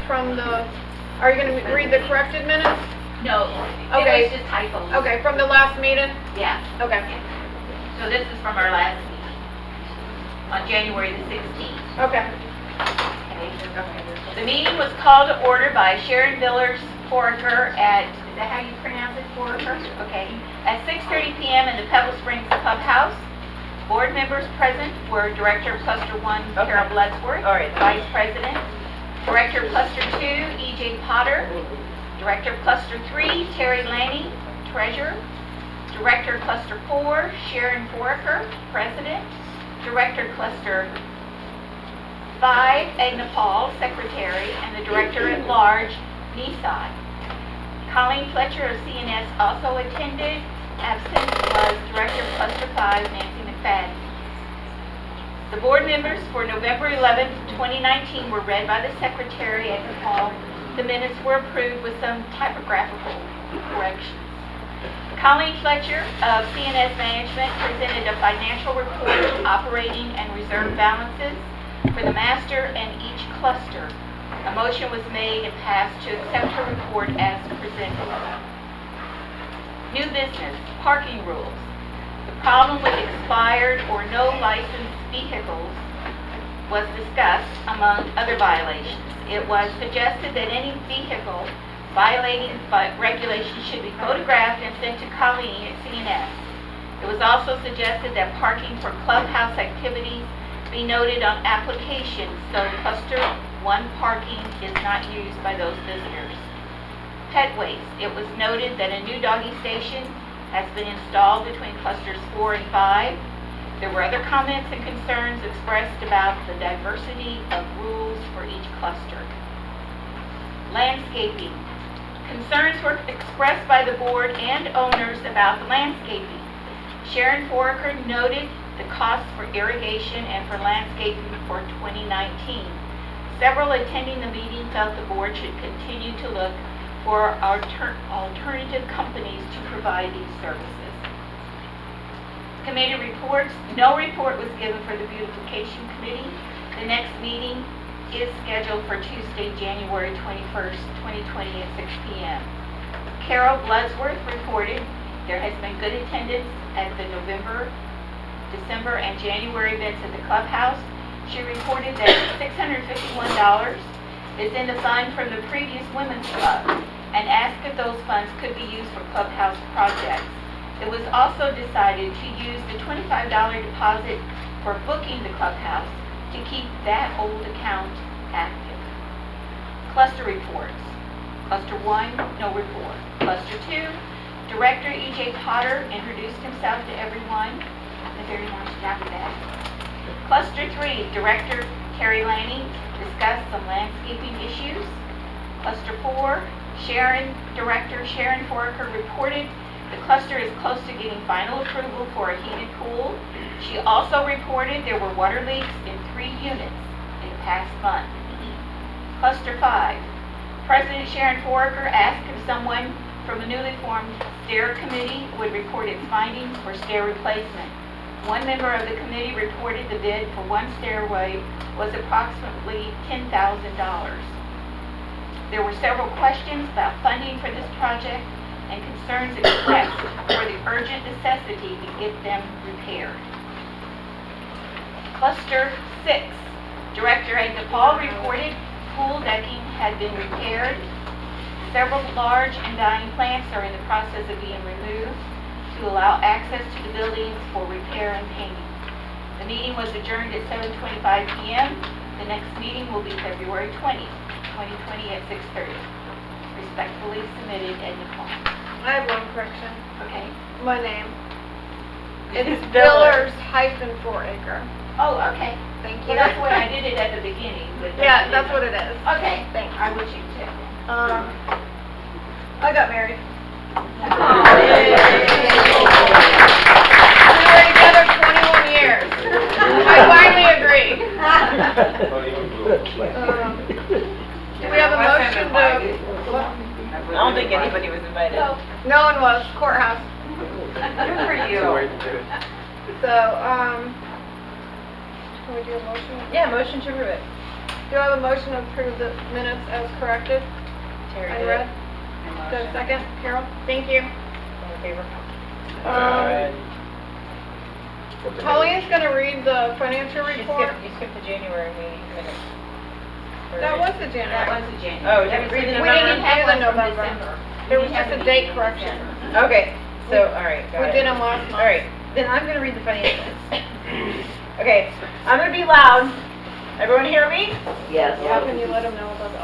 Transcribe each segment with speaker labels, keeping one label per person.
Speaker 1: from the, are you going to read the corrected minutes?
Speaker 2: No,
Speaker 1: Okay.
Speaker 2: it was just typos.
Speaker 1: Okay, from the last meeting?
Speaker 2: Yeah.
Speaker 1: Okay.
Speaker 2: So this is from our last meeting on January the 16th.
Speaker 1: Okay.
Speaker 2: The meeting was called to order by Sharon Villers Foraker at, is that how you pronounce it, Foraker? Okay. At 6:30 p.m. in the Pebble Springs Clubhouse. Board members present were Director of Cluster 1, Carol Bloodsworth, Vice President, Director of Cluster 2, E.J. Potter, Director of Cluster 3, Terry Lanning, Treasurer, Director of Cluster 4, Sharon Foraker, President, Director of Cluster 5, Edna Paul, Secretary, and the Director at Large, Nissan. Colleen Fletcher of CNS also attended. Absent was Director of Cluster 5, Nancy McFadden. The board members for November 11th, 2019 were read by the Secretary at the hall. The minutes were approved with some typographical corrections. Colleen Fletcher of CNS Management presented a financial report of operating and reserve balances for the master and each cluster. A motion was made and passed to accept her report as presented. New business, parking rules. The problem with expired or no licensed vehicles was discussed among other violations. It was suggested that any vehicle violating regulations should be photographed and sent to Colleen at CNS. It was also suggested that parking for clubhouse activities be noted on applications so cluster 1 parking is not used by those visitors. Pet waste. It was noted that a new doggy station has been installed between clusters 4 and 5. There were other comments and concerns expressed about the diversity of rules for each cluster. Landscaping. Concerns were expressed by the board and owners about the landscaping. Sharon Foraker noted the costs for irrigation and for landscaping for 2019. Several attending the meeting felt the board should continue to look for alternative companies to provide these services. Committee reports. No report was given for the Beautification Committee. The next meeting is scheduled for Tuesday, January 21st, 2020 at 6 p.m. Carol Bloodsworth reported there has been good attendance at the November, December, and January events at the clubhouse. She reported that $651 is in the fund from the previous women's club and asked if those funds could be used for clubhouse projects. It was also decided to use the $25 deposit for booking the clubhouse to keep that old account active. Cluster reports. Cluster 1, no report. Cluster 2, Director E.J. Potter introduced himself to everyone. The very nice job of that. Cluster 3, Director Terry Lanning discussed some landscaping issues. Cluster 4, Director Sharon Foraker reported the cluster is close to getting final approval for a heated pool. She also reported there were water leaks in 3 units in the past month. Cluster 5, President Sharon Foraker asked if someone from the newly formed stair committee would report its findings for stair replacement. One member of the committee reported the bid for one stairway was approximately $10,000. There were several questions about funding for this project and concerns expressed for the urgent necessity to get them repaired. Cluster 6, Director Edna Paul reported pool decking had been repaired. Several large and dying plants are in the process of being removed to allow access to the buildings for repair and painting. The meeting was adjourned at 7:25 p.m. The next meeting will be February 20th, 2020 at 6:30. Respectfully submitted, Edna Paul.
Speaker 1: I have one correction.
Speaker 2: Okay.
Speaker 1: My name. It's Villers -Foraker.
Speaker 2: Oh, okay.
Speaker 1: Thank you.
Speaker 2: Well, that's the way I did it at the beginning. But
Speaker 1: Yeah, that's what it is.
Speaker 2: Okay, thanks. I wish you could.
Speaker 1: I got married.
Speaker 2: Oh,
Speaker 1: We were together 21 years. I finally agreed. Do we have a motion to...
Speaker 3: I don't think anybody was invited.
Speaker 1: No one was. Courthouse.
Speaker 2: Good for you.
Speaker 1: So, can we do a motion?
Speaker 3: Yeah, motion to approve it.
Speaker 1: Do I have a motion to approve the minutes as corrected?
Speaker 3: Terry
Speaker 1: I
Speaker 3: did
Speaker 1: read.
Speaker 3: it.
Speaker 1: Do I have a second? Carol? Thank you.
Speaker 3: All in favor?
Speaker 1: Colleen's gonna read the financial report.
Speaker 3: You skipped the January meeting minutes. Or
Speaker 1: That
Speaker 3: did-
Speaker 1: was the January.
Speaker 2: That was the January.
Speaker 3: Oh,
Speaker 2: That
Speaker 3: did
Speaker 2: was
Speaker 3: we read the
Speaker 2: the-
Speaker 1: We
Speaker 3: November?
Speaker 1: didn't
Speaker 2: have
Speaker 1: do
Speaker 2: one
Speaker 1: the
Speaker 2: from
Speaker 1: November.
Speaker 2: December.
Speaker 1: There
Speaker 2: We
Speaker 1: was
Speaker 2: have
Speaker 1: just a
Speaker 2: meeting
Speaker 1: date
Speaker 2: in
Speaker 1: correction.
Speaker 2: December.
Speaker 3: Okay, so, all right, got
Speaker 1: We
Speaker 3: it.
Speaker 1: did them last month.
Speaker 3: All right, then I'm gonna read the financials. Okay, I'm gonna be loud. Everyone hear me?
Speaker 4: Yes.
Speaker 1: How can you let them know about the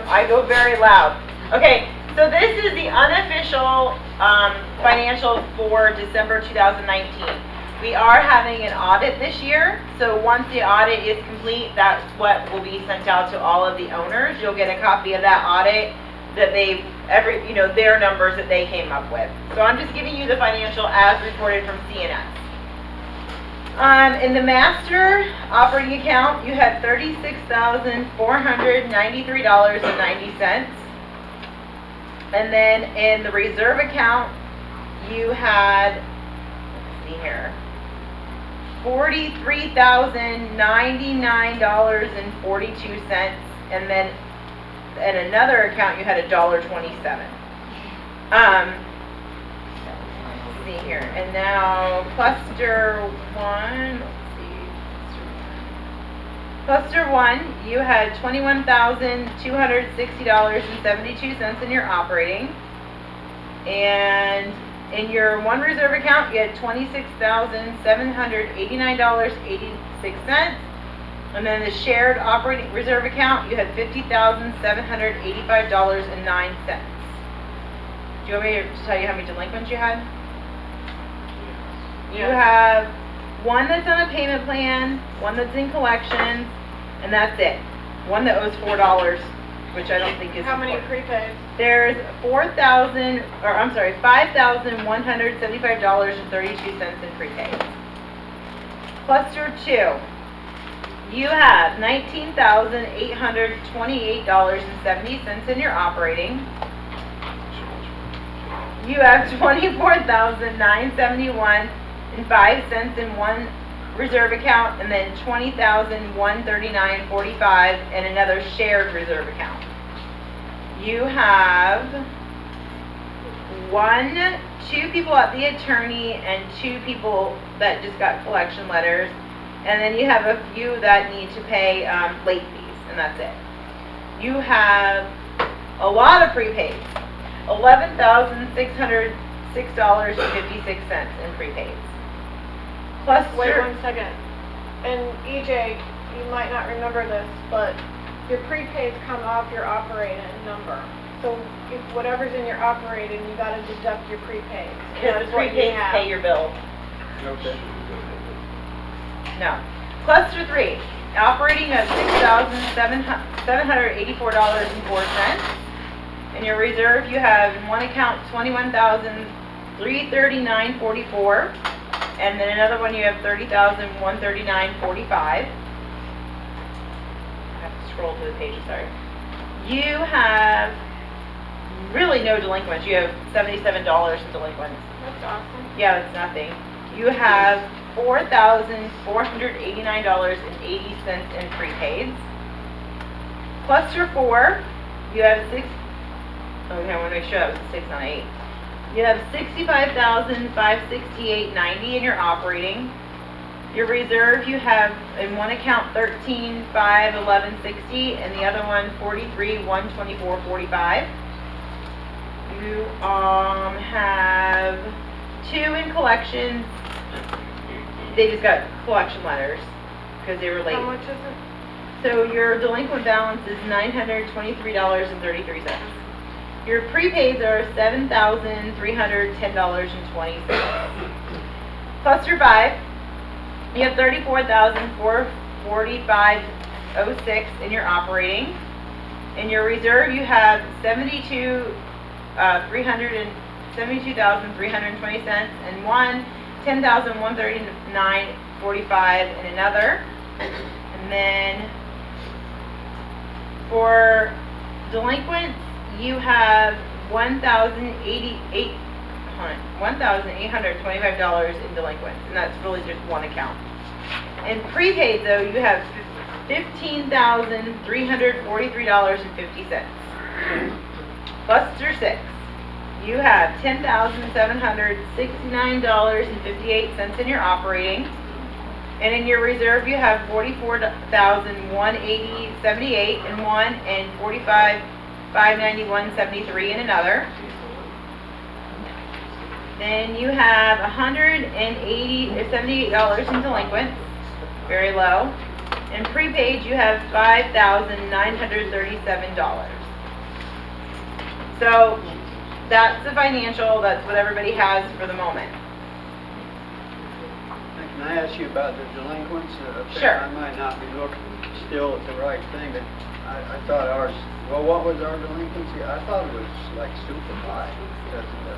Speaker 3: I go very loud. Okay, so this is the unofficial, financial for December 2019. We are having an audit this year, so once the audit is complete, that's what will be sent out to all of the owners. You'll get a copy of that audit that they, their numbers that they came up with. So I'm just giving you the financial as reported from CNS. In the master operating account, you had $36,493.90. And then in the reserve account, you had, let's see here, $43,099.42. And then in another account, you had $1.27. Let's see here, and now cluster one, let's see. Cluster one, you had $21,260.72 in your operating. And in your one reserve account, you had $26,789.86. And then the shared operating reserve account, you had $50,785.09. Do you want me to tell you how many delinquents you had? You have one that's on a payment plan, one that's in collections, and that's it. One that owes $4, which I don't think is.
Speaker 1: How many
Speaker 3: important.
Speaker 1: prepaid?
Speaker 3: There's $5,175.32 in prepaid. Cluster 2. You have $19,828.70 in your operating. You have $24,971.05 in one reserve account, and then $20,139.45 in another shared reserve account. You have two people at the attorney and two people that just got collection letters, and then you have a few that need to pay late fees, and that's it. You have a lot of prepaids. $11,606.56 in prepaids. Cluster.
Speaker 1: Wait 1 second. And EJ, you might not remember this, but your prepaids come off your operating number. So if whatever's in your operating, you gotta deduct your prepaids.
Speaker 3: Because the
Speaker 1: That's what you
Speaker 3: prepaids
Speaker 1: have.
Speaker 3: pay your bill.
Speaker 5: Okay.
Speaker 3: No. Cluster 3, operating of $6,784.04. In your reserve, you have in one account $21,339.44, and then another one you have $30,139.45. I have to scroll to the page, sorry. You have really no delinquents. You have $77 in delinquents.
Speaker 1: That's awesome.
Speaker 3: Yeah, that's nothing. You have $4,489.80 in prepaids. Cluster 4, you have okay, I want to make sure that was a 6 on 8. You have $65,568.90 in your operating. Your reserve, you have in one account $13,511.60 and the other one $43,124.45. You have two in collections. They just got collection letters because they were late.
Speaker 1: How much is it?
Speaker 3: So your delinquent balance is $923.33. Your prepaids are $7,310.20. Cluster 5, you have $34,445.06 in your operating. In your reserve, you have $72,320 and one $10,139.45 in another. And then for delinquents, you have $1,825 in delinquents, and that's really just one account. In prepaid, though, you have $15,343.50. Cluster 6, you have $10,769.58 in your operating. And in your reserve, you have $44,180.78 in one and $45,591.73 in another. Then you have $178 in delinquents, very low. And prepaid, you have $5,937. So that's the financial. That's what everybody has for the moment.
Speaker 4: Can I ask you about the delinquents?
Speaker 3: Sure.
Speaker 4: I might not be looking still at the right thing, but I thought ours, well, what was our delinquency? I thought it was like super high. Because of the,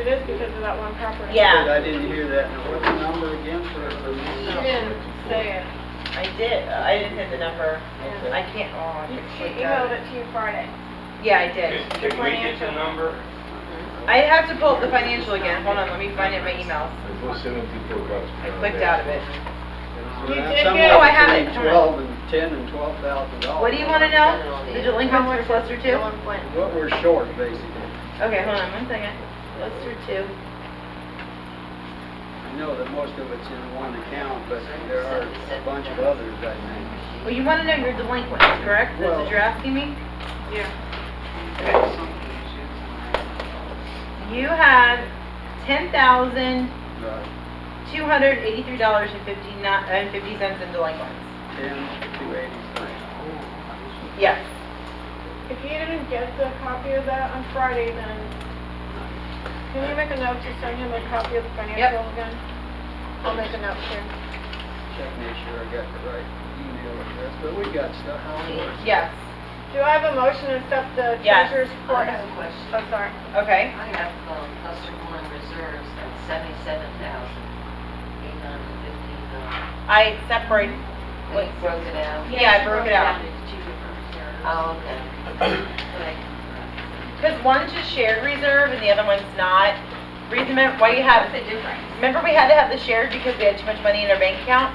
Speaker 1: It is because of that one property.
Speaker 3: Yeah.
Speaker 4: but I didn't hear that. Now, what's the number again for
Speaker 1: She
Speaker 4: the
Speaker 1: didn't say it.
Speaker 3: I didn't hit the number. I can't, I
Speaker 1: She
Speaker 3: can't
Speaker 1: emailed it to you Friday.
Speaker 3: Yeah, I did.
Speaker 5: Can we get the number?
Speaker 3: I have to pull up the financial again. Hold on, let me find it in my emails.
Speaker 6: It was $74 per
Speaker 3: I clicked out of it.
Speaker 1: You did
Speaker 4: That's
Speaker 1: get
Speaker 4: somewhere
Speaker 1: it?
Speaker 3: Oh, I have it.
Speaker 4: between 12 and 10 and $12,000.
Speaker 3: What do you want to know? The delinquents for cluster 2?
Speaker 1: Delinquent.
Speaker 4: What we're short, basically.
Speaker 3: Okay, hold on one second. Cluster 2.
Speaker 4: I know that most of it's in one account, but there are a bunch of others, I think.
Speaker 3: Well, you want to know your delinquents, correct? That's
Speaker 4: Well-
Speaker 3: what you're asking me?
Speaker 1: Yeah.
Speaker 3: You have $10,283.50 in delinquents.
Speaker 4: 10,283.
Speaker 3: Yes.
Speaker 1: If you didn't get the copy of that on Friday, then can you make a note to send him a copy of the financial again? I'll make a note too.
Speaker 4: Check, make sure I got the right email address, but we got stuff on it.
Speaker 3: Yes.
Speaker 1: Do I have a motion to accept the
Speaker 3: Yes.
Speaker 1: treasurer's report?
Speaker 7: I have a question.
Speaker 1: Oh, sorry.
Speaker 3: Okay.
Speaker 7: I have cluster 1 reserves at $77,815.
Speaker 3: I separate.
Speaker 7: We broke it out.
Speaker 3: Yeah, I broke it out.
Speaker 7: Into two different reserves. Oh, okay.
Speaker 3: Because one's just shared reserve and the other one's not. Reason why you have,
Speaker 2: What's the difference?
Speaker 3: remember we had to have the shared because we had too much money in our bank account?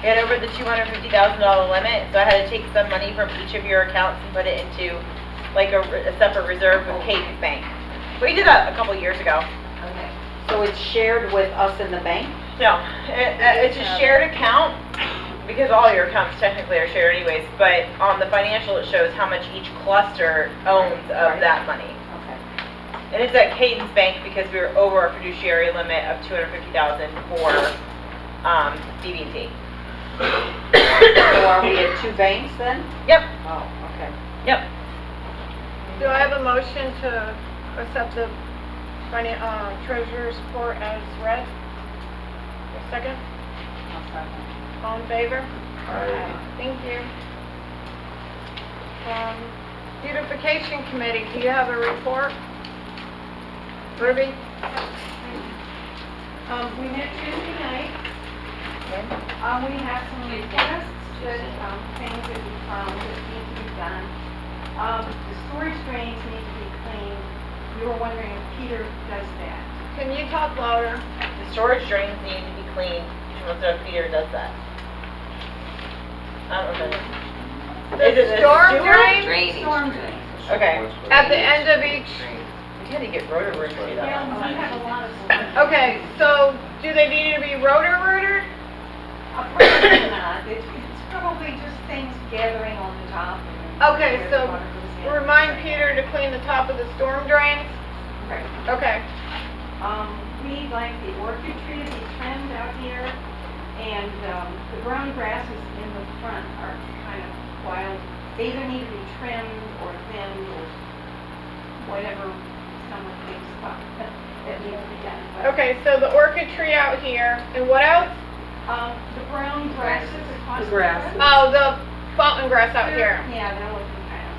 Speaker 3: We had over the $250,000 limit, so I had to take some money from each of your accounts and put it into like a separate reserve with Cadence Bank. We did that a couple years ago.
Speaker 7: Okay.
Speaker 8: So it's shared with us in the bank?
Speaker 3: No, it's a shared account because all your accounts technically are shared anyways, but on the financial it shows how much each cluster owns of that money.
Speaker 8: Okay.
Speaker 3: And it's at Cadence Bank because we were over our fiduciary limit of $250,000 for BB&T.
Speaker 8: So are we at two banks then?
Speaker 3: Yep,
Speaker 8: Oh, okay.
Speaker 3: yep.
Speaker 1: Do I have a motion to accept the treasurer's report as read? A second? All in favor? Thank you. Beautification committee, do you have a report? Ruby?
Speaker 9: We met Tuesday night. We have some requests, that, things that we found that need to be done. The storage drains need to be cleaned. We were wondering if Peter does that.
Speaker 1: Can you talk louder?
Speaker 3: The storage drains need to be cleaned. You should look if Peter does that. I don't know.
Speaker 1: The
Speaker 3: Is it a
Speaker 1: storm
Speaker 3: sewer?
Speaker 1: drain?
Speaker 7: Drainage.
Speaker 9: Storm
Speaker 7: drain.
Speaker 3: Okay.
Speaker 1: At the end of each,
Speaker 3: We had to get rotor-rooter to do
Speaker 9: Yeah,
Speaker 3: that.
Speaker 9: we have a lot of storm.
Speaker 1: okay, so do they need to be rotor-rooted?
Speaker 9: Probably not. It's probably just things gathering on the top. and
Speaker 1: Okay,
Speaker 9: where
Speaker 1: so
Speaker 9: the water goes in.
Speaker 1: remind Peter to clean the top of the storm drains?
Speaker 9: Right.
Speaker 1: Okay.
Speaker 9: We'd like the orchid tree to be trimmed out here, and the brown grasses in the front are kind of wild. They either need to be trimmed or thinned or whatever someone thinks about that needs to be done. But,
Speaker 1: Okay, so the orchid tree out here, and what else?
Speaker 9: The brown grasses across
Speaker 8: The
Speaker 9: the
Speaker 8: grasses.
Speaker 9: front.
Speaker 1: Oh, the fountain grass out here.
Speaker 9: Yeah, they're looking kind of.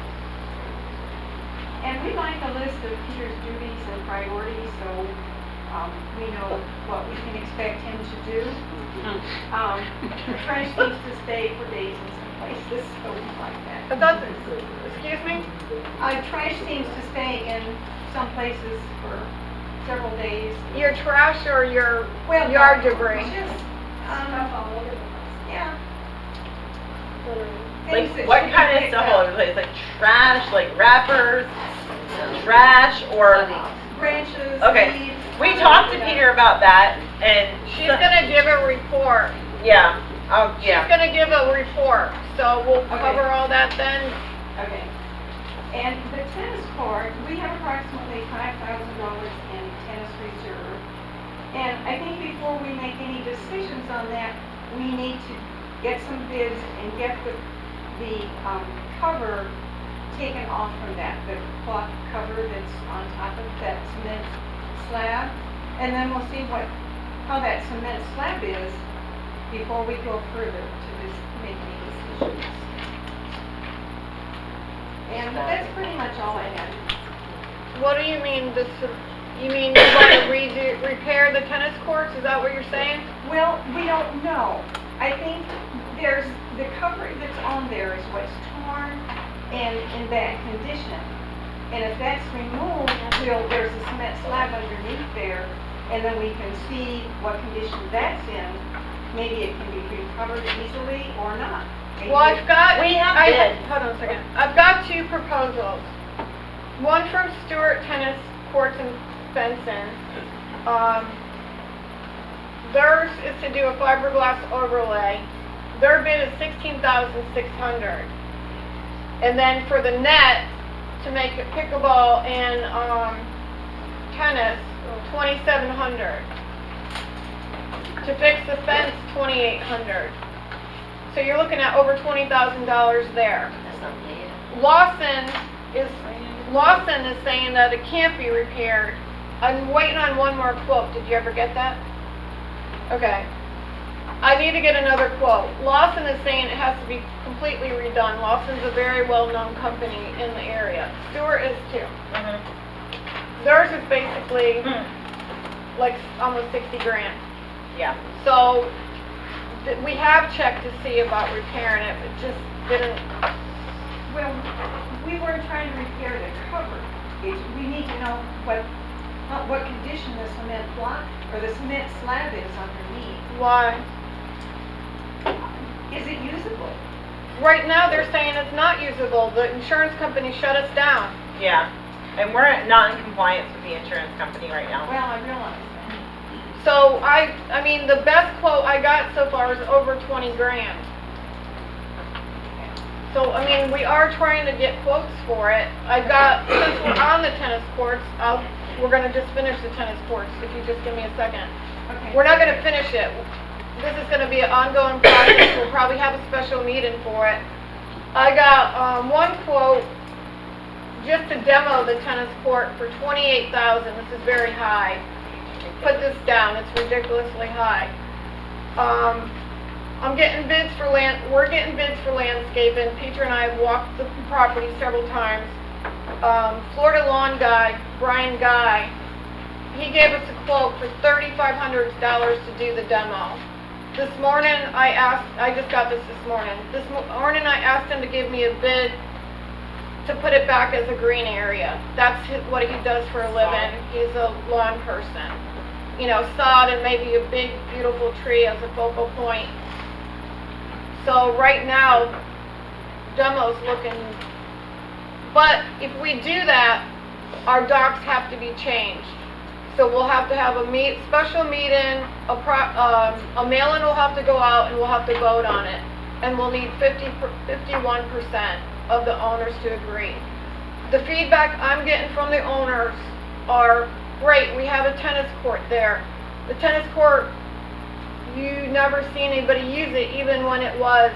Speaker 9: And we'd like a list of Peter's duties and priorities, so we know what we can expect him to do. The trash needs to stay for days in some places, so we like
Speaker 1: I
Speaker 9: that.
Speaker 1: thought, excuse me?
Speaker 9: Trash seems to stay in some places for several days.
Speaker 1: Your trash or your
Speaker 9: Well,
Speaker 1: yard
Speaker 9: no,
Speaker 1: debris?
Speaker 9: Just, stuff all over the place, yeah.
Speaker 3: Like,
Speaker 9: Things that
Speaker 3: what
Speaker 9: should be
Speaker 3: kind of
Speaker 9: picked
Speaker 3: stuff
Speaker 9: up.
Speaker 3: all over the place? Like trash, like wrappers, trash, or?
Speaker 9: Branches,
Speaker 3: Okay.
Speaker 9: leaves.
Speaker 3: We talked to Peter about that, and
Speaker 1: She's gonna give a report.
Speaker 3: yeah,
Speaker 1: She's
Speaker 3: yeah.
Speaker 1: gonna give a report, so we'll
Speaker 9: Okay.
Speaker 1: cover all that then.
Speaker 9: Okay. And the tennis court, we have approximately $5,000 in tennis reserve. And I think before we make any decisions on that, we need to get some bids and get the cover taken off from that, the cloth cover that's on top of that cement slab. And then we'll see how that cement slab is before we go further to just make any decisions. And that's pretty much all I had.
Speaker 1: What do you mean you mean you wanna repair the tennis courts, is that what you're saying?
Speaker 9: Well, we don't know. I think there's, the cover that's on there is what's torn and in bad condition. And if that's removed, there's a cement slab underneath there, and then we can see what condition that's in. Maybe it can be recovered easily or not. Maybe
Speaker 1: Well, I've got,
Speaker 3: We have
Speaker 1: I,
Speaker 3: bids.
Speaker 1: hold on a second. I've got two proposals. One from Stewart Tennis Courts and Fencing. Theirs is to do a fiberglass overlay. Their bid is $16,600. And then for the net, to make it pickleball and, tennis, $2,700. To fix the fence, $2,800. So you're looking at over $20,000 there.
Speaker 7: That's not bad.
Speaker 1: Lawson is saying that it can't be repaired. I'm waiting on one more quote. Did you ever get that? Okay. I need to get another quote. Lawson is saying it has to be completely redone. Lawson's a very well-known company in the area. Stewart is too.
Speaker 3: Mhm.
Speaker 1: Theirs is basically
Speaker 3: Hmm.
Speaker 1: like almost 60 grand.
Speaker 3: Yeah.
Speaker 1: So we have checked to see about repairing it, but just didn't.
Speaker 9: Well, we weren't trying to repair the cover. We need to know what condition the cement block or the cement slab is underneath.
Speaker 1: Why?
Speaker 9: Is it usable?
Speaker 1: Right now, they're saying it's not usable. The insurance company shut us down.
Speaker 3: Yeah. And we're not in compliance with the insurance company right now.
Speaker 9: Well, I realize that.
Speaker 1: So I mean, the best quote I got so far is over 20 grand. So, I mean, we are trying to get quotes for it. Since we're on the tennis courts, we're gonna just finish the tennis courts, if you just give me a second.
Speaker 9: Okay.
Speaker 1: We're not gonna finish it. This is gonna be an ongoing project. We'll probably have a special meeting for it. I got, one quote just to demo the tennis court for $28,000. This is very high. Put this down, it's ridiculously high. We're getting bids for landscaping. Peter and I have walked the property several times. Florida lawn guy, Brian Guy, he gave us a quote for $3,500 to do the demo. This morning, I just got this morning. This morning I asked him to give me a bid to put it back as a green area. That's what he does for a living. He's a lawn person. You know, sod and maybe a big, beautiful tree as a focal point. So right now, demo's looking, but if we do that, our docks have to be changed. So we'll have to have a special meeting, a mail-in will have to go out, and we'll have to vote on it. And we'll need 51% of the owners to agree. The feedback I'm getting from the owners are, great, we have a tennis court there. The tennis court, you never see anybody use it, even when it was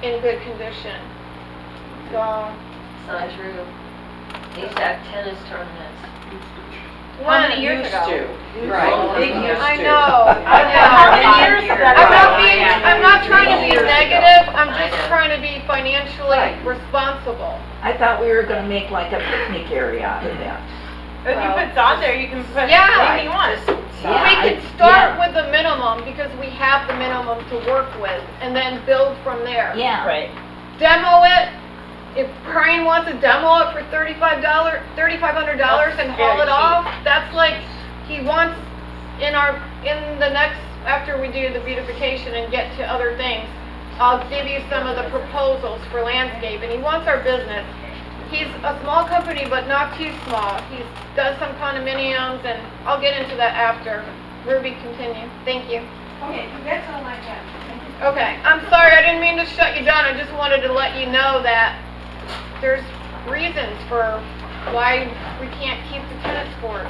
Speaker 1: in good condition. So,
Speaker 7: It's not true. They used to have tennis tournaments.
Speaker 8: How many years ago? Right. Big used
Speaker 1: I
Speaker 8: to.
Speaker 1: know.
Speaker 3: How many years has that
Speaker 1: I'm not trying to be
Speaker 8: Years ago.
Speaker 1: negative, I'm
Speaker 7: I
Speaker 1: just
Speaker 7: know.
Speaker 1: trying to be financially
Speaker 8: Right.
Speaker 1: responsible.
Speaker 8: I thought we were gonna make like a picnic area out of that.
Speaker 3: If you put sod there, you can put
Speaker 1: Yeah.
Speaker 3: anything you want.
Speaker 8: Yeah,
Speaker 1: We
Speaker 8: I-
Speaker 1: could start
Speaker 8: yeah.
Speaker 1: with the minimum, because we have the minimum to work with, and then build from there.
Speaker 8: Yeah.
Speaker 3: Right.
Speaker 1: Demo it, if Brian wants to demo it for $3,500 and haul
Speaker 3: Very
Speaker 1: it off, that's like, he wants after we do the beautification and get to other things, I'll give you some of the proposals for landscape, and he wants our business. He's a small company, but not too small. He does some condominiums, and I'll get into that after. Ruby, continue. Thank you.
Speaker 9: Okay, that's all I have. Thank you.
Speaker 1: Okay, I'm sorry, I didn't mean to shut you down. I just wanted to let you know that there's reasons for why we can't keep the tennis courts.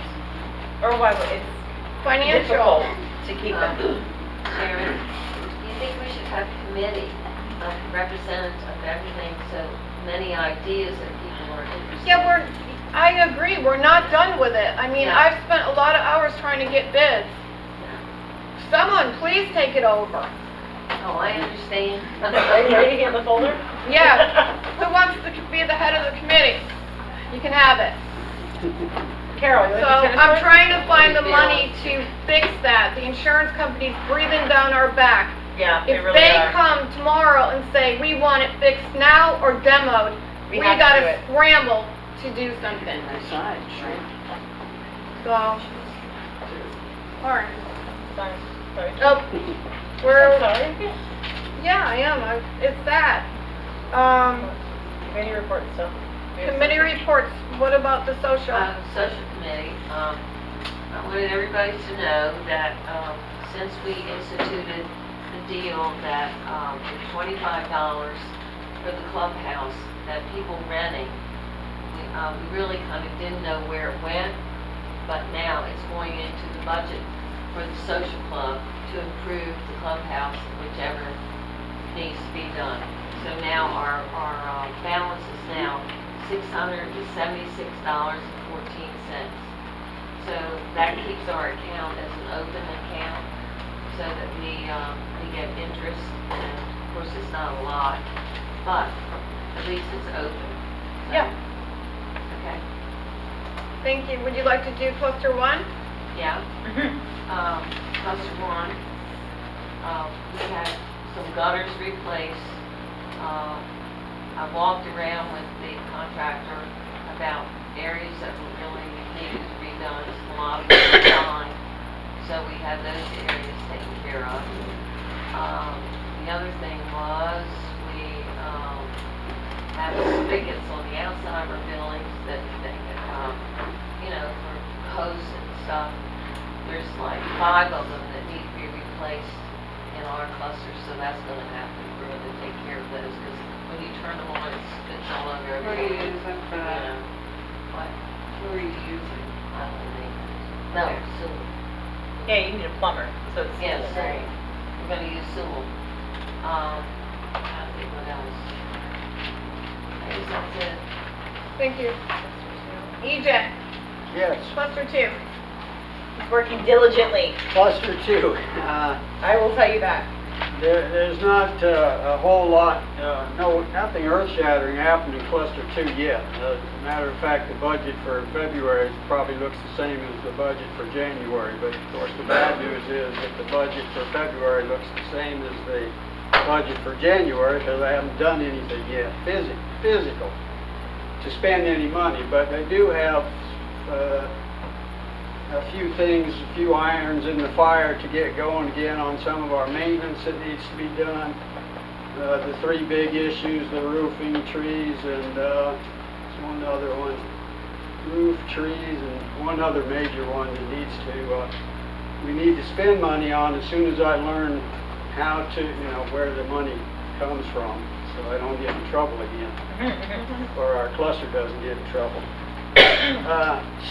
Speaker 3: Or why it's
Speaker 1: Financial.
Speaker 3: difficult to keep them.
Speaker 7: Sharon, do you think we should have a committee of representatives of everything, so many ideas that people are interested in?
Speaker 1: Yeah, I agree, we're not done with it. I mean,
Speaker 7: Yeah.
Speaker 1: I've spent a lot of hours trying to get bids. Someone, please take it over.
Speaker 7: Oh, I understand.
Speaker 3: Are you ready to get in the folder?
Speaker 1: Yeah, who wants to be the head of the committee? You can have it.
Speaker 3: Carol, you
Speaker 1: So
Speaker 3: want to do tennis
Speaker 1: I'm
Speaker 3: court?
Speaker 1: trying to find the money to fix that. The insurance company's breathing down our back.
Speaker 3: Yeah, they
Speaker 1: If
Speaker 3: really
Speaker 1: they
Speaker 3: are.
Speaker 1: come tomorrow and say, we want it fixed now or demoed,
Speaker 3: We
Speaker 1: we
Speaker 3: have to do
Speaker 1: gotta
Speaker 3: it.
Speaker 1: scramble to do something. So, alright.
Speaker 3: Sorry.
Speaker 1: Oh, we're,
Speaker 3: Sorry.
Speaker 1: yeah, I am. It's sad.
Speaker 3: Committee report stuff.
Speaker 1: Committee reports, what about the social?
Speaker 7: Social committee, I wanted everybody to know that, since we instituted the deal that, for $25 for the clubhouse, that people renting, we really kind of didn't know where it went, but now it's going into the budget for the social club to improve the clubhouse, whichever needs to be done. So now our balance is now $676.14. So that keeps our account as an open account, so that we get interest, and of course it's not a lot, but at least it's open. So,
Speaker 1: Yeah.
Speaker 7: Okay,
Speaker 1: Thank you. Would you like to do cluster one?
Speaker 7: yeah. Cluster one, we had some gutters replaced. I walked around with the contractor about areas that were really needed to be done. A lot of them were fine, so we had those areas taken care of. The other thing was, we have spigots on the outside of our buildings that for hose and stuff. There's like 5 of them that need to be replaced in our cluster, so that's gonna happen. We're gonna take care of those, because when you turn them on, it spits all over
Speaker 8: What are
Speaker 7: everything.
Speaker 8: you using for that?
Speaker 7: What?
Speaker 8: Who are you using?
Speaker 7: I don't know. No, Sewell.
Speaker 3: Yeah, you need a plumber, so it's.
Speaker 7: Yeah, Sewell. We're gonna use Sewell. I think what else? I guess that's it.
Speaker 1: Thank you. EJ,
Speaker 4: Yes,
Speaker 1: cluster two.
Speaker 3: He's working diligently.
Speaker 4: cluster two.
Speaker 3: I will tell you that.
Speaker 4: There's not a whole lot, nothing earth-shattering happened in cluster two yet. As a matter of fact, the budget for February probably looks the same as the budget for January. But of course, the bad news is that the budget for February looks the same as the budget for January, because I haven't done anything yet physical to spend any money. But they do have a few things, a few irons in the fire to get going again on some of our maintenance that needs to be done. The 3 big issues, the roofing, trees, and there's one other one. Roof, trees, and one other major one that needs to, we need to spend money on as soon as I learn how to, where the money comes from, so I don't get in trouble again, or our cluster doesn't get in trouble.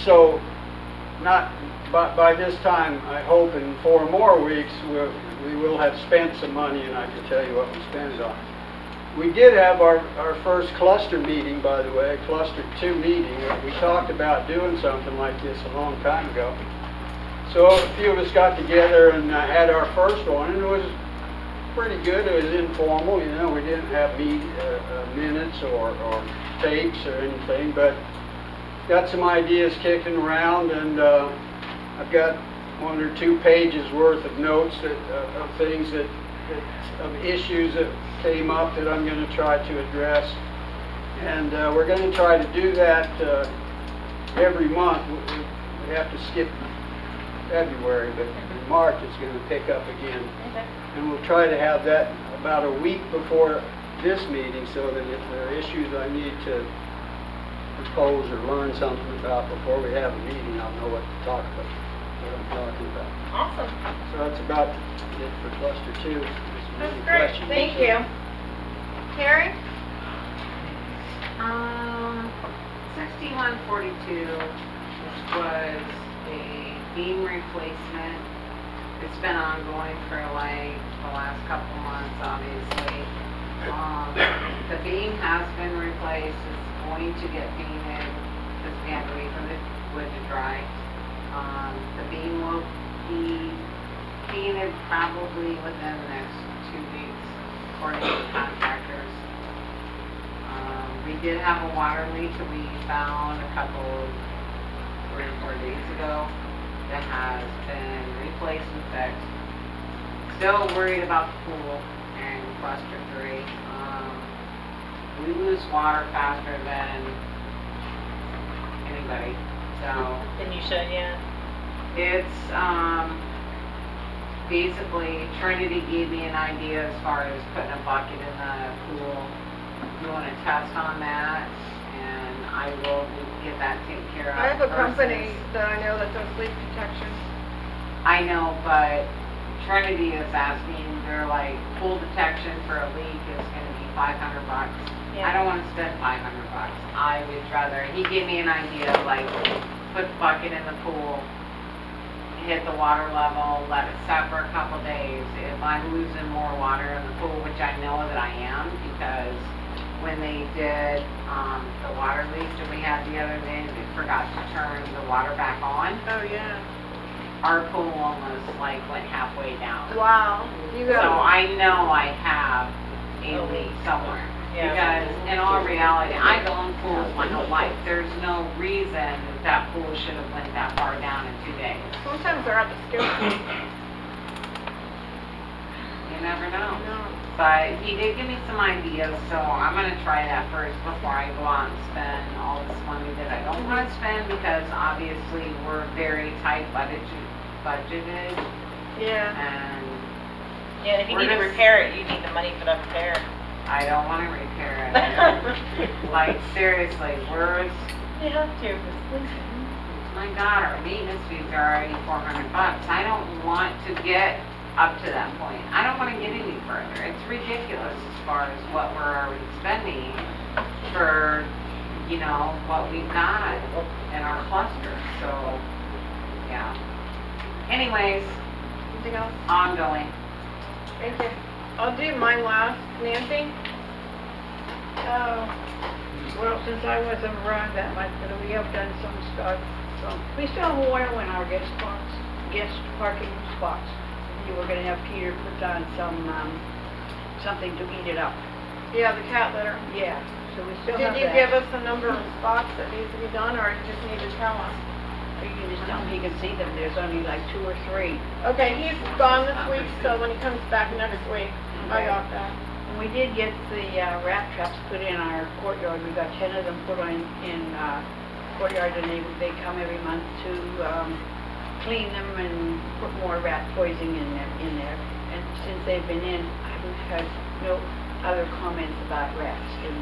Speaker 4: So, not by this time, I hope in 4 more weeks we will have spent some money, and I can tell you what we spent it on. We did have our first cluster meeting, by the way, cluster 2 meeting. We talked about doing something like this a long time ago. So a few of us got together and had our first one, and it was pretty good. It was informal, we didn't have minutes or tapes or anything, but got some ideas kicking around, and I've got 1 or 2 pages worth of notes of things of issues that came up that I'm going to try to address. And we're going to try to do that every month. We have to skip February, but in March it's going to pick up again.
Speaker 3: Okay.
Speaker 4: And we'll try to have that about a week before this meeting, so that if there are issues I need to propose or learn something about before we have a meeting, I'll know what to talk about, what I'm talking about.
Speaker 3: Awesome.
Speaker 4: So that's about it for cluster 2. There's
Speaker 1: That's
Speaker 4: any
Speaker 1: great,
Speaker 4: questions?
Speaker 1: thank you. Terry?
Speaker 8: 6142 was a beam replacement. It's been ongoing for like the last couple months, obviously. The beam has been replaced, it's going to get painted, because we have to wait for the wood to dry. The beam will be painted probably within the next 2 weeks, according to the contractors. We did have a water leak that we found a couple, 3 or 4 days ago that has been replaced and fixed. Still worried about the pool and cluster 3. We lose water faster than anybody, so.
Speaker 3: Then you should, yeah.
Speaker 8: It's, basically Trinity gave me an idea as far as putting a bucket in the pool. You want to test on that, and I will get that taken care of.
Speaker 1: I have a company
Speaker 8: versus-
Speaker 1: that I know that does leak detection.
Speaker 8: I know, but Trinity is asking, they're like, pool detection for a leak is gonna be $500. I don't wanna spend $500. I would rather, he gave me an idea, like, put the bucket in the pool, hit the water level, let it set for a couple days. If I'm losing more water in the pool, which I know that I am, because when they did, the water leak that we had the other day, they forgot to turn the water back on.
Speaker 1: Oh, yeah.
Speaker 8: Our pool almost like went halfway down.
Speaker 1: Wow. You
Speaker 8: So
Speaker 1: got,
Speaker 8: I know I have a leak somewhere.
Speaker 3: Yeah.
Speaker 8: Because in all reality, I've owned pools my whole life. There's no reason that pool should have went that far down in 2 days.
Speaker 1: sometimes they're at the skill.
Speaker 8: You never know.
Speaker 1: No.
Speaker 8: But he did give me some ideas, so I'm gonna try that first before I go out and spend all this money that I don't wanna spend, because obviously we're very tight budgeted,
Speaker 1: Yeah.
Speaker 8: and
Speaker 3: Yeah, and if you
Speaker 8: We're
Speaker 3: need to
Speaker 8: just-
Speaker 3: repair it, you need the money for the repair.
Speaker 8: I don't wanna repair it. Like, seriously, where's,
Speaker 3: You have to,
Speaker 8: my God, our maintenance fees are already $400. I don't want to get up to that point. I don't wanna get any further. It's ridiculous as far as what we're already spending for, you know, what we've got in our cluster, so, yeah. Anyways,
Speaker 1: Anything else?
Speaker 8: ongoing.
Speaker 1: Thank you. I'll do mine last. Nancy?
Speaker 9: Well, since I wasn't around that much, but we have done some stuff, we still have oil in our guest parking spots. You were gonna have Peter put on something to eat it up.
Speaker 1: Yeah, the cat litter.
Speaker 9: Yeah, so we still have
Speaker 1: Did
Speaker 9: that.
Speaker 1: you give us a number of spots that needs to be done, or you just need to tell us?
Speaker 9: Or you can just tell him he can see them, there's only like 2 or 3.
Speaker 1: Okay, he's gone this week, so when he comes back next week, I
Speaker 9: Okay.
Speaker 1: got that.
Speaker 9: And we did get the rat traps put in our courtyard. We got 10 of them put in courtyard, and they come every month to clean them and put more rat poison in there. And since they've been in, I've had no other comments about rats in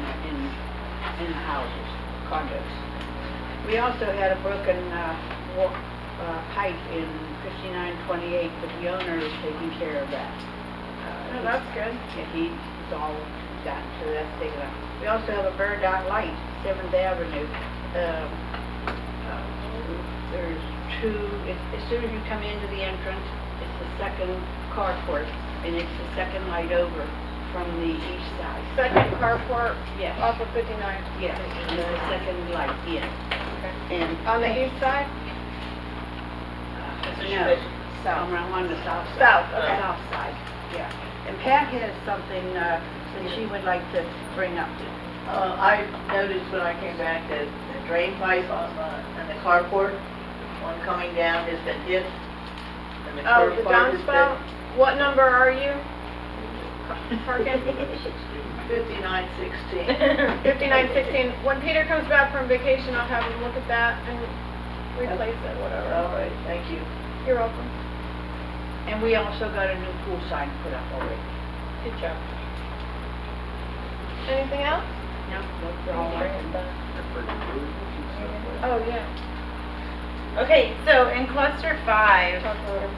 Speaker 9: the houses, condos. We also had a broken pipe in 5928, but the owner is taking care of that.
Speaker 1: Oh, that's good.
Speaker 9: Yeah, he's all done, so that's taken up. We also have a burned out light, 7th Avenue. There's 2, as soon as you come into the entrance, it's the second carport, and it's the second light over from the east side.
Speaker 1: Second carport
Speaker 9: Yes.
Speaker 1: off of 59.
Speaker 9: Yes, and the second light in. And,
Speaker 1: On the east side?
Speaker 9: no, south, I'm on the south side.
Speaker 1: South, okay.
Speaker 9: South side, yeah. And Pat has something that she would like to bring up.
Speaker 5: I noticed when I came back that the drain pipe on in the carport, one coming down has been hit. And the
Speaker 1: Oh,
Speaker 5: curb
Speaker 1: the
Speaker 5: part has
Speaker 1: downspout? What number are you? Parking?
Speaker 5: 5916.
Speaker 1: 5916. When Peter comes back from vacation, I'll have him look at that and replace it, whatever.
Speaker 5: All right, thank you.
Speaker 1: You're welcome.
Speaker 9: And we also got a new pool sign put up already.
Speaker 3: Good job.
Speaker 1: Anything else?
Speaker 8: No, that's all I can.
Speaker 1: Oh, yeah.
Speaker 3: Okay, so in cluster 5,
Speaker 1: Talk later.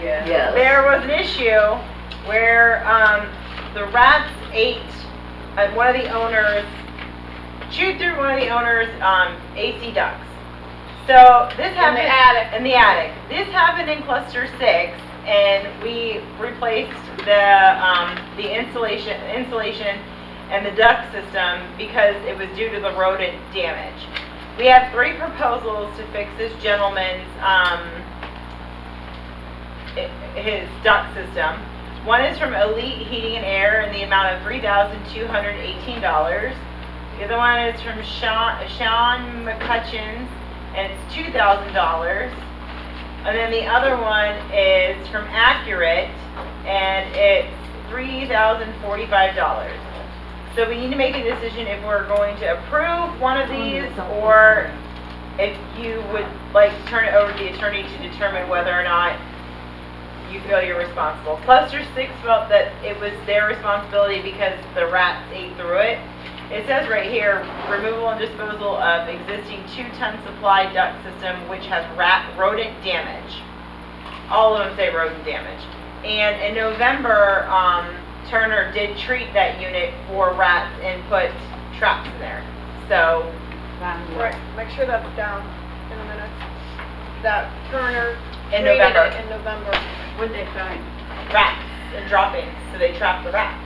Speaker 5: Yes.
Speaker 3: there was an issue where the rats ate one of the owners, chewed through one of the owner's AC ducts. So this happened
Speaker 1: In the attic.
Speaker 3: in the attic. This happened in cluster 6, and we replaced the insulation and the duct system because it was due to the rodent damage. We have 3 proposals to fix this gentleman's his duct system. One is from Elite Heating and Air in the amount of $3,218. The other one is from Sean McCutcheon's, and it's $2,000. And then the other one is from Accurate, and it's $3,045. So we need to make a decision if we're going to approve one of these, or if you would like to turn it over to the attorney to determine whether or not you feel you're responsible. Cluster 6 felt that it was their responsibility because the rats ate through it. It says right here, removal and disposal of existing 2-ton supply duct system which has rodent damage. All of them say rodent damage. And in November, Turner did treat that unit for rats and put traps in there. So,
Speaker 1: Right, make sure that's down in a minute. That Turner
Speaker 3: In
Speaker 1: treated
Speaker 3: November.
Speaker 1: it in November.
Speaker 8: What'd they find?
Speaker 3: rats and droppings, so they trap the rats.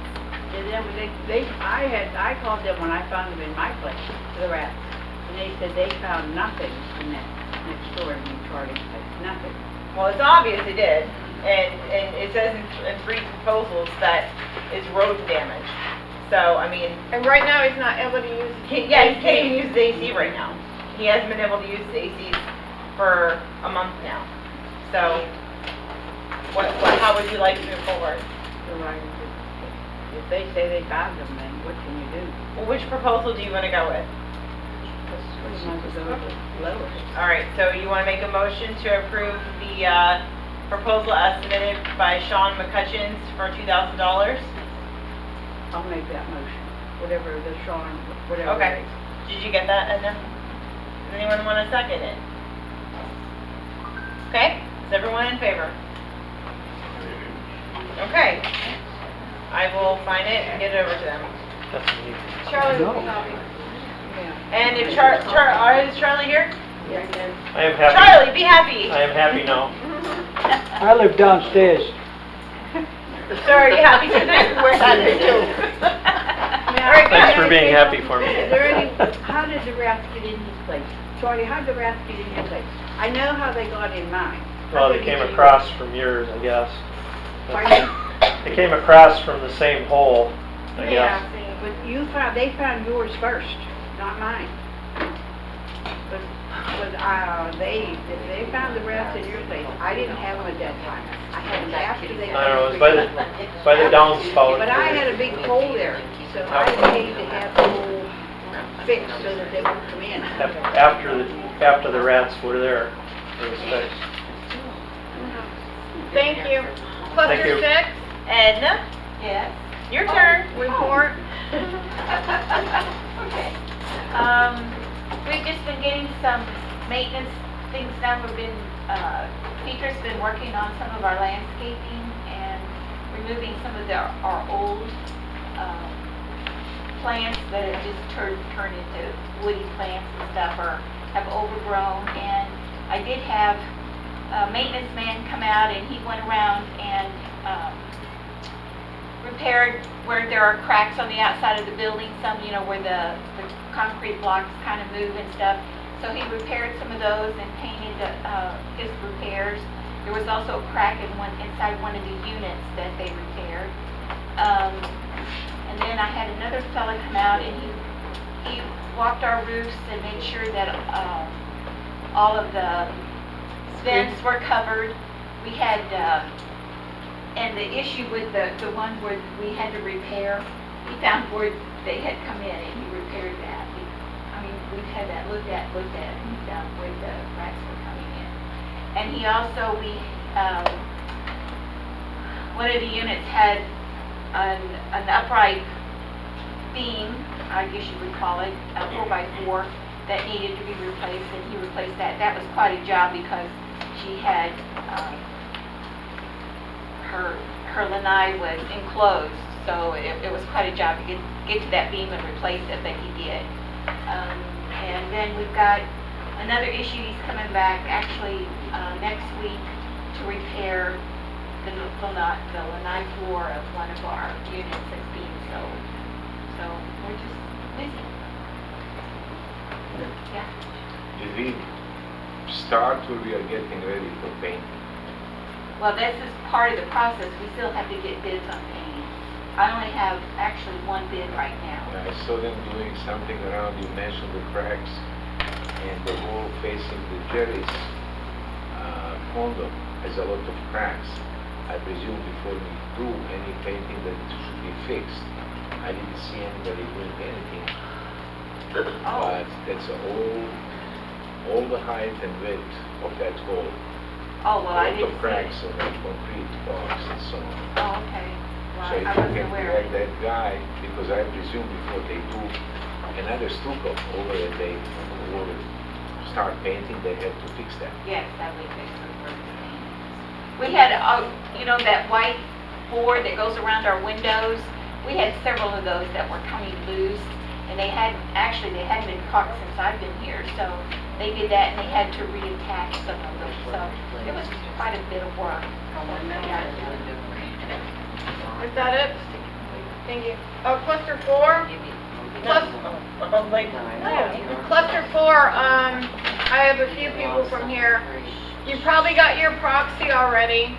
Speaker 8: I called them when I found them in my place, the rats, and they said they found nothing in that next door in Charlie's place, nothing.
Speaker 3: Well, it's obvious they did, and it says in 3 proposals that it's rodent damage. So, I mean,
Speaker 1: And right now, he's not able to use.
Speaker 3: he can't even use the AC right now. He hasn't been able to use the AC for a month now. So, how would you like to move forward?
Speaker 8: So if they say they found them, then what can you do?
Speaker 3: Well, which proposal do you want to go with?
Speaker 8: Pretty much go with the lowest.
Speaker 3: All right, so you want to make a motion to approve the proposal estimated by Sean McCutcheons for $2,000?
Speaker 8: I'll make that motion, whatever the Sean, whatever.
Speaker 3: Okay. Did you get that, Edna? Does anyone want to second it? Okay, is everyone in favor? Okay. I will find it and get it over to them.
Speaker 1: Charlie will be happy.
Speaker 8: Yeah.
Speaker 3: And if is Charlie here?
Speaker 6: I am happy.
Speaker 3: Charlie, be happy.
Speaker 6: I am happy now.
Speaker 4: I live downstairs.
Speaker 3: So are you happy tonight? We're happy too. Very good.
Speaker 6: Thanks for being happy for me.
Speaker 8: Is there any, how did the rats get in his place? Charlie, how did the rats get in your place? I know how they got in mine.
Speaker 6: Well, they came across from yours, I guess.
Speaker 8: Pardon?
Speaker 6: They came across from the same hole, I guess.
Speaker 8: But they found yours first, not mine. But they found the rats in your place. I didn't have them at that time. I had them after they.
Speaker 6: I don't know, it was by the downspout.
Speaker 8: But I had a big hole there, so I paid to have the hole fixed so that they wouldn't come in.
Speaker 6: After the rats were there, it was fixed.
Speaker 1: Thank you.
Speaker 6: Thank
Speaker 1: Cluster
Speaker 6: you.
Speaker 1: 6,
Speaker 3: Edna,
Speaker 2: Yes.
Speaker 3: your turn.
Speaker 1: report.
Speaker 2: Okay. We've just been getting some maintenance things done. Peter's been working on some of our landscaping and removing some of our old plants that have just turned into woody plants and stuff, or have overgrown. And I did have a maintenance man come out, and he went around and repaired where there are cracks on the outside of the building, some, where the concrete blocks kind of move and stuff. So he repaired some of those and painted his repairs. There was also a crack inside one of the units that they repaired. And then I had another fella come out, and he walked our roofs and made sure that all of the vents were covered. We had, and the issue with the one where we had to repair, he found where they had come in and he repaired that. We've had that looked at, and found where the cracks were coming in. And he also, one of the units had an upright beam, I guess you would call it, a 4x4, that needed to be replaced, and he replaced that. That was quite a job because she had, her lanai was enclosed, so it was quite a job to get to that beam and replace it, but he did. And then we've got another issue, he's coming back actually next week to repair the lanai floor of one of our units that's being sold. So we're just busy. Yeah.
Speaker 10: Did we start or we are getting ready for paint?
Speaker 2: Well, this is part of the process. We still have to get bids on painting. I only have actually one bid right now.
Speaker 10: I saw them doing something around, you mentioned the cracks and the wall facing the Jerry's condo has a lot of cracks. I presume before we do any painting that it should be fixed. I didn't see anybody doing anything.
Speaker 2: Oh.
Speaker 10: But that's all the height and width of that wall.
Speaker 2: Oh, well, I
Speaker 10: A lot
Speaker 2: didn't
Speaker 10: of
Speaker 2: see
Speaker 10: cracks
Speaker 2: it.
Speaker 10: on that concrete box and so on.
Speaker 2: Oh, okay. Well,
Speaker 10: So if
Speaker 2: I
Speaker 10: you
Speaker 2: wasn't
Speaker 10: can
Speaker 2: aware
Speaker 10: let
Speaker 2: of it.
Speaker 10: that guy, because I presume before they do another stucco over it, they will start painting, they have to fix that.
Speaker 2: Yes, that would fix the first thing. We had, that white board that goes around our windows. We had several of those that were coming loose, and they hadn't been caulked since I've been here, so they did that and they had to reattach some of them, so it was quite a bit of work.
Speaker 1: Is that it? Thank you. Oh, cluster 4? Cluster 4, I have a few people from here. You probably got your proxy already,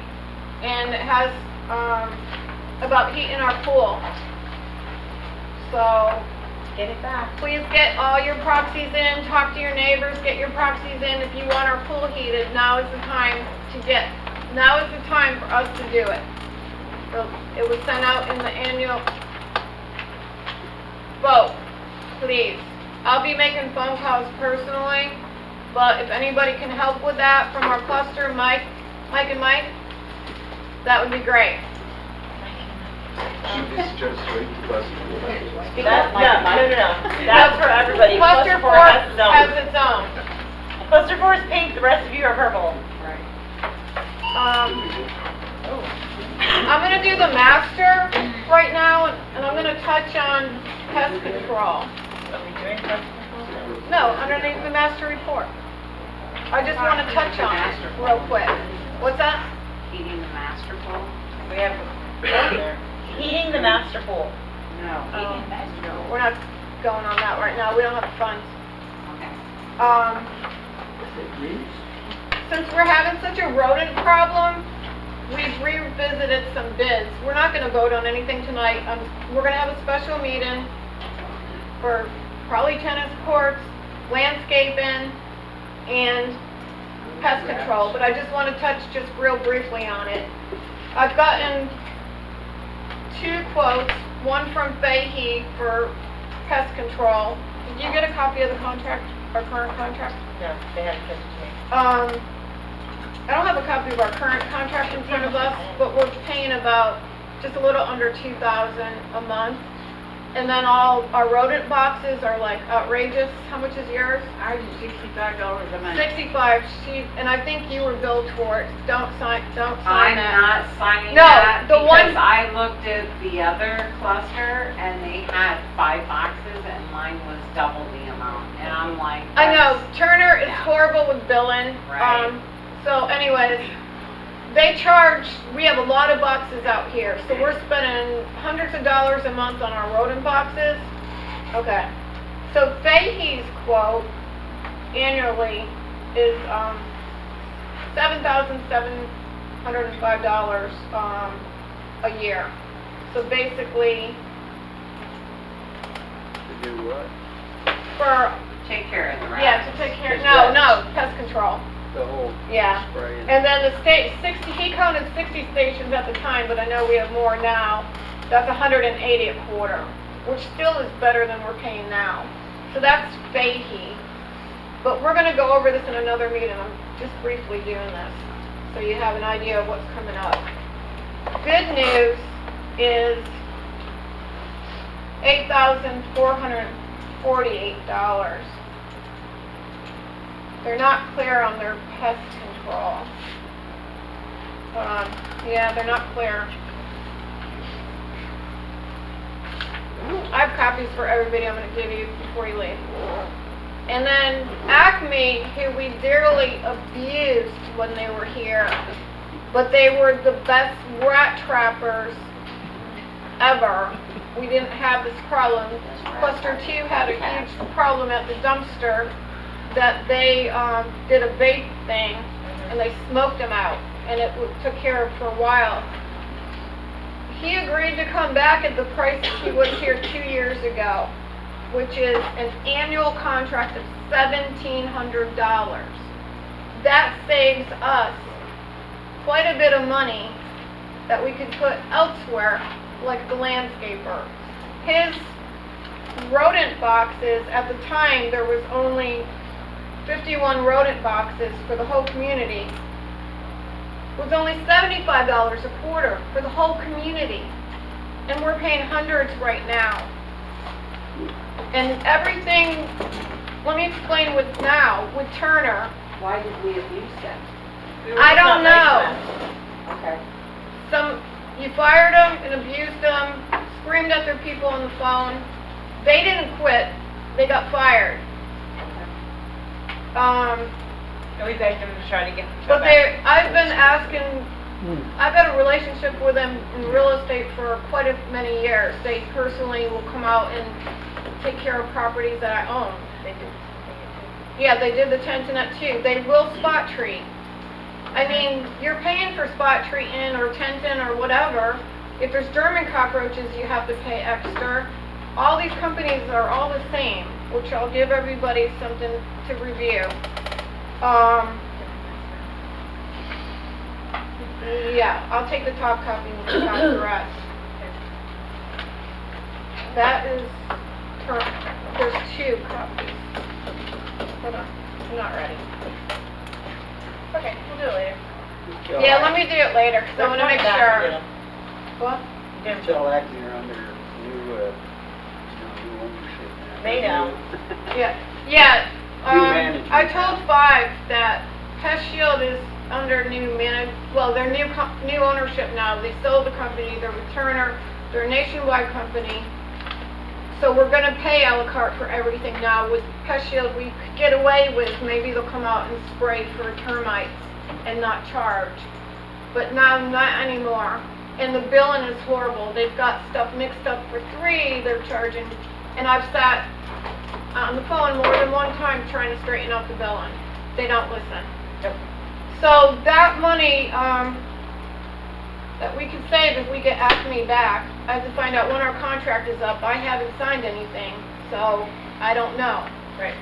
Speaker 1: and it has, about heating our pool. So,
Speaker 3: Get it back.
Speaker 1: please get all your proxies in, talk to your neighbors, get your proxies in. If you want our pool heated, now is the time for us to do it. So, it was sent out in the annual vote, please. I'll be making phone calls personally, but if anybody can help with that from our cluster, Mike, that would be great.
Speaker 10: Should this just wait to us?
Speaker 3: No. That's for everybody.
Speaker 1: Cluster 4
Speaker 3: has its own.
Speaker 1: has its own.
Speaker 3: Cluster 4 is pink, the rest of you are purple.
Speaker 1: I'm gonna do the master right now, and I'm gonna touch on pest control.
Speaker 3: Are we doing cluster 4?
Speaker 1: No, underneath the master report. I just wanna touch on it real quick. What's that?
Speaker 8: Heating the master pool?
Speaker 3: We have heating the master pool.
Speaker 8: No.
Speaker 1: We're not going on that right now, we don't have funds.
Speaker 8: Okay.
Speaker 1: Since we're having such a rodent problem, we've revisited some bids. We're not gonna vote on anything tonight. We're gonna have a special meeting for probably tennis courts, landscaping, and pest control, but I just wanna touch just real briefly on it. I've gotten 2 quotes, one from Fahey for pest control. Did you get a copy of the contract, our current contract?
Speaker 3: No, they haven't sent it to me.
Speaker 1: I don't have a copy of our current contract in front of us, but we're paying about just a little under $2,000 a month. And then all our rodent boxes are like outrageous. How much is yours?
Speaker 8: Ours is $65 a month.
Speaker 1: 65. And I think you were billed for it. Don't sign
Speaker 8: I'm
Speaker 1: that.
Speaker 8: not signing
Speaker 1: No,
Speaker 8: that
Speaker 1: the one-
Speaker 8: because I looked at the other cluster and they had 5 boxes and mine was double the amount. And I'm like,
Speaker 1: I know, Turner is
Speaker 8: Yeah.
Speaker 1: horrible with billing.
Speaker 8: Right.
Speaker 1: So anyways, we have a lot of boxes out here, so we're spending hundreds of dollars a month on our rodent boxes. Okay. So Fahey's quote annually is, $7,705, a year. So basically,
Speaker 4: To do what?
Speaker 1: for,
Speaker 8: take care of the rest.
Speaker 1: yeah, to take care,
Speaker 4: Just
Speaker 1: no, pest control.
Speaker 4: The whole
Speaker 1: Yeah.
Speaker 4: spray.
Speaker 1: And then the he counted 60 stations at the time, but I know we have more now. That's 180 a quarter, which still is better than we're paying now. So that's Fahey. But we're gonna go over this in another meeting. I'm just briefly doing this, so you have an idea of what's coming up. good news is $8,448. They're not clear on their pest control. Yeah, they're not clear. I have copies for everybody I'm going to give you before you leave. And then Acme, who we dearly abused when they were here, but they were the best rat trappers ever. We didn't have this problem. Cluster 2 had a huge problem at the dumpster that they did a bait thing and they smoked them out, and it took care of for a while. He agreed to come back at the price he was here 2 years ago, which is an annual contract of $1,700. That saves us quite a bit of money that we could put elsewhere, like the landscaper. His rodent boxes, at the time there was only 51 rodent boxes for the whole community, was only $75 a quarter for the whole community. And we're paying hundreds right now. And everything, let me explain with Turner.
Speaker 8: Why did we abuse them?
Speaker 1: I don't know.
Speaker 8: Okay.
Speaker 1: You fired them and abused them, screamed at their people on the phone. They didn't quit, they got fired.
Speaker 3: And we begged them to try to get them to
Speaker 1: But
Speaker 3: come back.
Speaker 1: I've been asking, I've had a relationship with them in real estate for quite many years. They personally will come out and take care of properties that I own.
Speaker 3: They did.
Speaker 1: Yeah, they did the tensionette too. They will spot treat. I mean, you're paying for spot treating or tension or whatever. If there's German cockroaches, you have to pay extra. All these companies are all the same, which I'll give everybody something to review. Yeah, I'll take the top copy and take out the rest. That is, there's 2 copies. Hold on, I'm not ready.
Speaker 3: Okay, we'll do it later.
Speaker 1: Yeah, let me do it later, because I want to make sure. What?
Speaker 4: Tell Acme you're under new ownership now.
Speaker 3: They know.
Speaker 1: Yeah,
Speaker 4: New management.
Speaker 1: I told 5 that Pest Shield is under their new ownership now. They sold the company, they're with Turner, they're a nationwide company. So we're going to pay a la carte for everything now. With Pest Shield, we could get away with, maybe they'll come out and spray for termites and not charge. But now, not anymore. And the billing is horrible. They've got stuff mixed up for 3, they're charging. And I've sat on the phone more than one time trying to straighten out the billing. They don't listen.
Speaker 3: Yep.
Speaker 1: So that money that we could save if we get Acme back, I have to find out when our contract is up. I haven't signed anything, so I don't know.
Speaker 3: Right.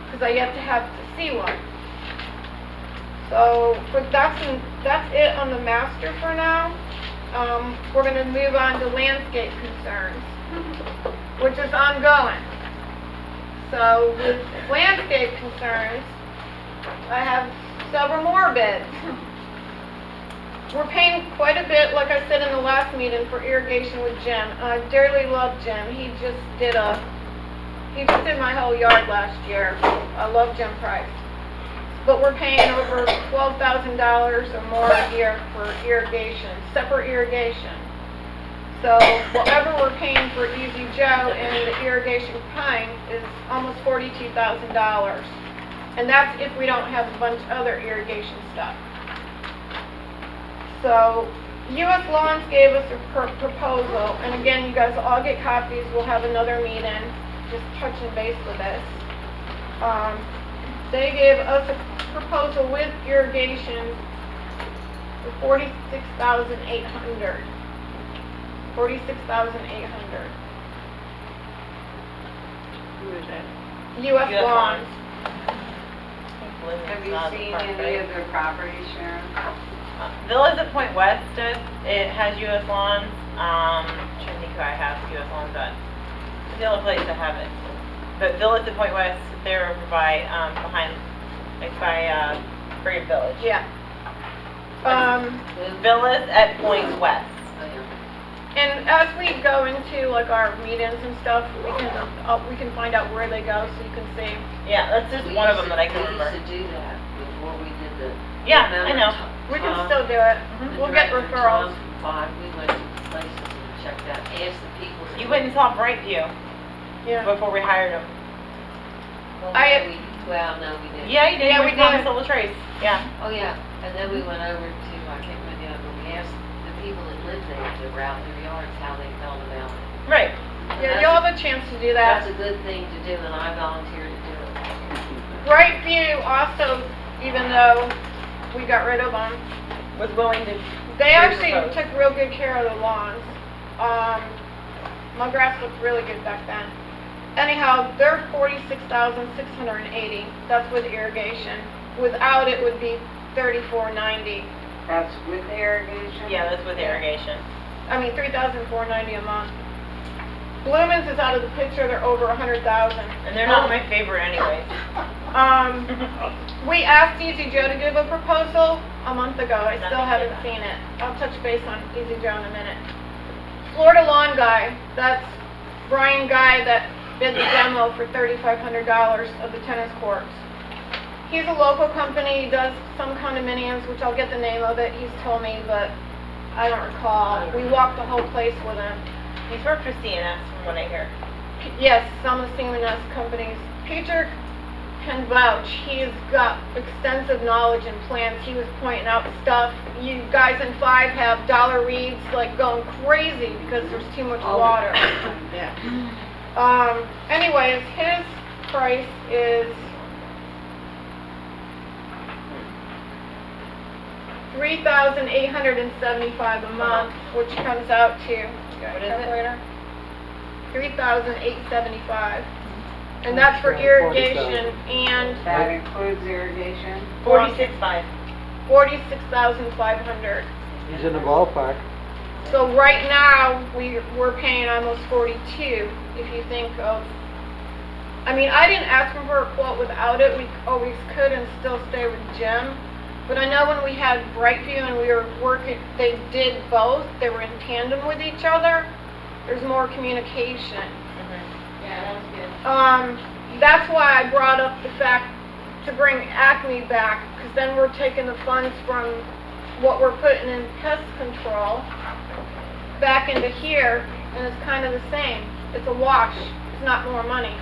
Speaker 1: Because I yet to have to see one. So, but that's it on the master for now. We're going to move on to landscape concerns, which is ongoing. So with landscape concerns, I have several more bids. We're paying quite a bit, like I said in the last meeting, for irrigation with Jim. I dearly love Jim. He just did my whole yard last year. I love Jim Price. But we're paying over $12,000 or more a year for irrigation, separate irrigation. So whatever we're paying for Easy Joe and the irrigation pine is almost $42,000. And that's if we don't have a bunch of other irrigation stuff. So U.S. Lawns gave us a proposal, and again, you guys will all get copies. We'll have another meeting, just touching base with this. They gave us a proposal with irrigation for $46,800. $46,800.
Speaker 3: Who is that?
Speaker 1: U.S.
Speaker 3: US
Speaker 1: Lawns.
Speaker 8: Have you seen any of their properties, Sharon?
Speaker 3: Villas at Point West does. It has U.S. Lawns. I'm trying to think who I have U.S. Lawns on. It's the only place I have it. But Villas at Point West, they're by Brigham Village.
Speaker 1: Yeah.
Speaker 3: Villas at Point West.
Speaker 1: And as we go into like our meetings and stuff, we can find out where they go so you can see.
Speaker 3: Yeah, that's just one of them that I can remember.
Speaker 7: We used to do that before we did the.
Speaker 3: Yeah, I know.
Speaker 1: We can still do it. We'll get referrals.
Speaker 7: We went to places and checked out, asked the people.
Speaker 3: You went and saw Brightview
Speaker 1: Yeah.
Speaker 3: before we hired him.
Speaker 7: Well, no, we didn't.
Speaker 3: Yeah, you did.
Speaker 1: Yeah,
Speaker 3: You
Speaker 1: we
Speaker 3: went to
Speaker 1: did.
Speaker 3: Thomas Silver Trace. Yeah.
Speaker 7: Oh, yeah, and then we went over to, I can't remember, but we asked the people that lived there, that were out in their yards, how they felt about it.
Speaker 3: Right.
Speaker 7: And
Speaker 1: Yeah,
Speaker 7: that's
Speaker 1: you'll
Speaker 7: a-
Speaker 1: have a chance to do
Speaker 7: That's
Speaker 1: that.
Speaker 7: a good thing to do, and I volunteered to do it.
Speaker 1: Brightview also, even though we got rid of them,
Speaker 3: Was willing to.
Speaker 1: they actually
Speaker 3: propose.
Speaker 1: took real good care of the lawns. My grass looked really good back then. Anyhow, they're $46,680. That's with irrigation. Without it would be $34.90.
Speaker 8: That's with irrigation?
Speaker 3: Yeah, that's with irrigation.
Speaker 1: I mean, $3,490 a month. Bloomin's is out of the picture. They're over $100,000.
Speaker 3: And they're not my favorite anyways.
Speaker 1: We asked Easy Joe to give a proposal a month ago. I still haven't seen it. I'll touch base on Easy Joe in a minute. Florida Lawn Guy, that's Brian Guy that did the demo for $3,500 of the tennis courts. He's a local company, he does some condominiums, which I'll get the name of it, he's told me, but I don't recall. We walked the whole place with him.
Speaker 3: He's worked for CNS from what I hear.
Speaker 1: Yes, some of the CMS companies. Peter can vouch. He's got extensive knowledge and plans. He was pointing out stuff. You guys in 5 have dollar reeds like going crazy because there's too much water.
Speaker 5: Yeah.
Speaker 1: Anyways, his price is $3,875 a month, which comes out to
Speaker 3: What is it?
Speaker 1: $3,875. And that's for irrigation and
Speaker 8: That includes irrigation?
Speaker 3: 46.5.
Speaker 1: $46,500.
Speaker 11: He's in the ballpark.
Speaker 1: So right now, we're paying almost 42, if you think of, I mean, I didn't ask him for a quote without it, we always could and still stay with Jim. But I know when we had Brightview and we were working, they did both, they were in tandem with each other, there's more communication.
Speaker 9: Yeah, that was good.
Speaker 1: That's why I brought up the fact to bring Acme back, because then we're taking the funds from what we're putting in pest control back into here, and it's kind of the same. It's a wash. It's not more money.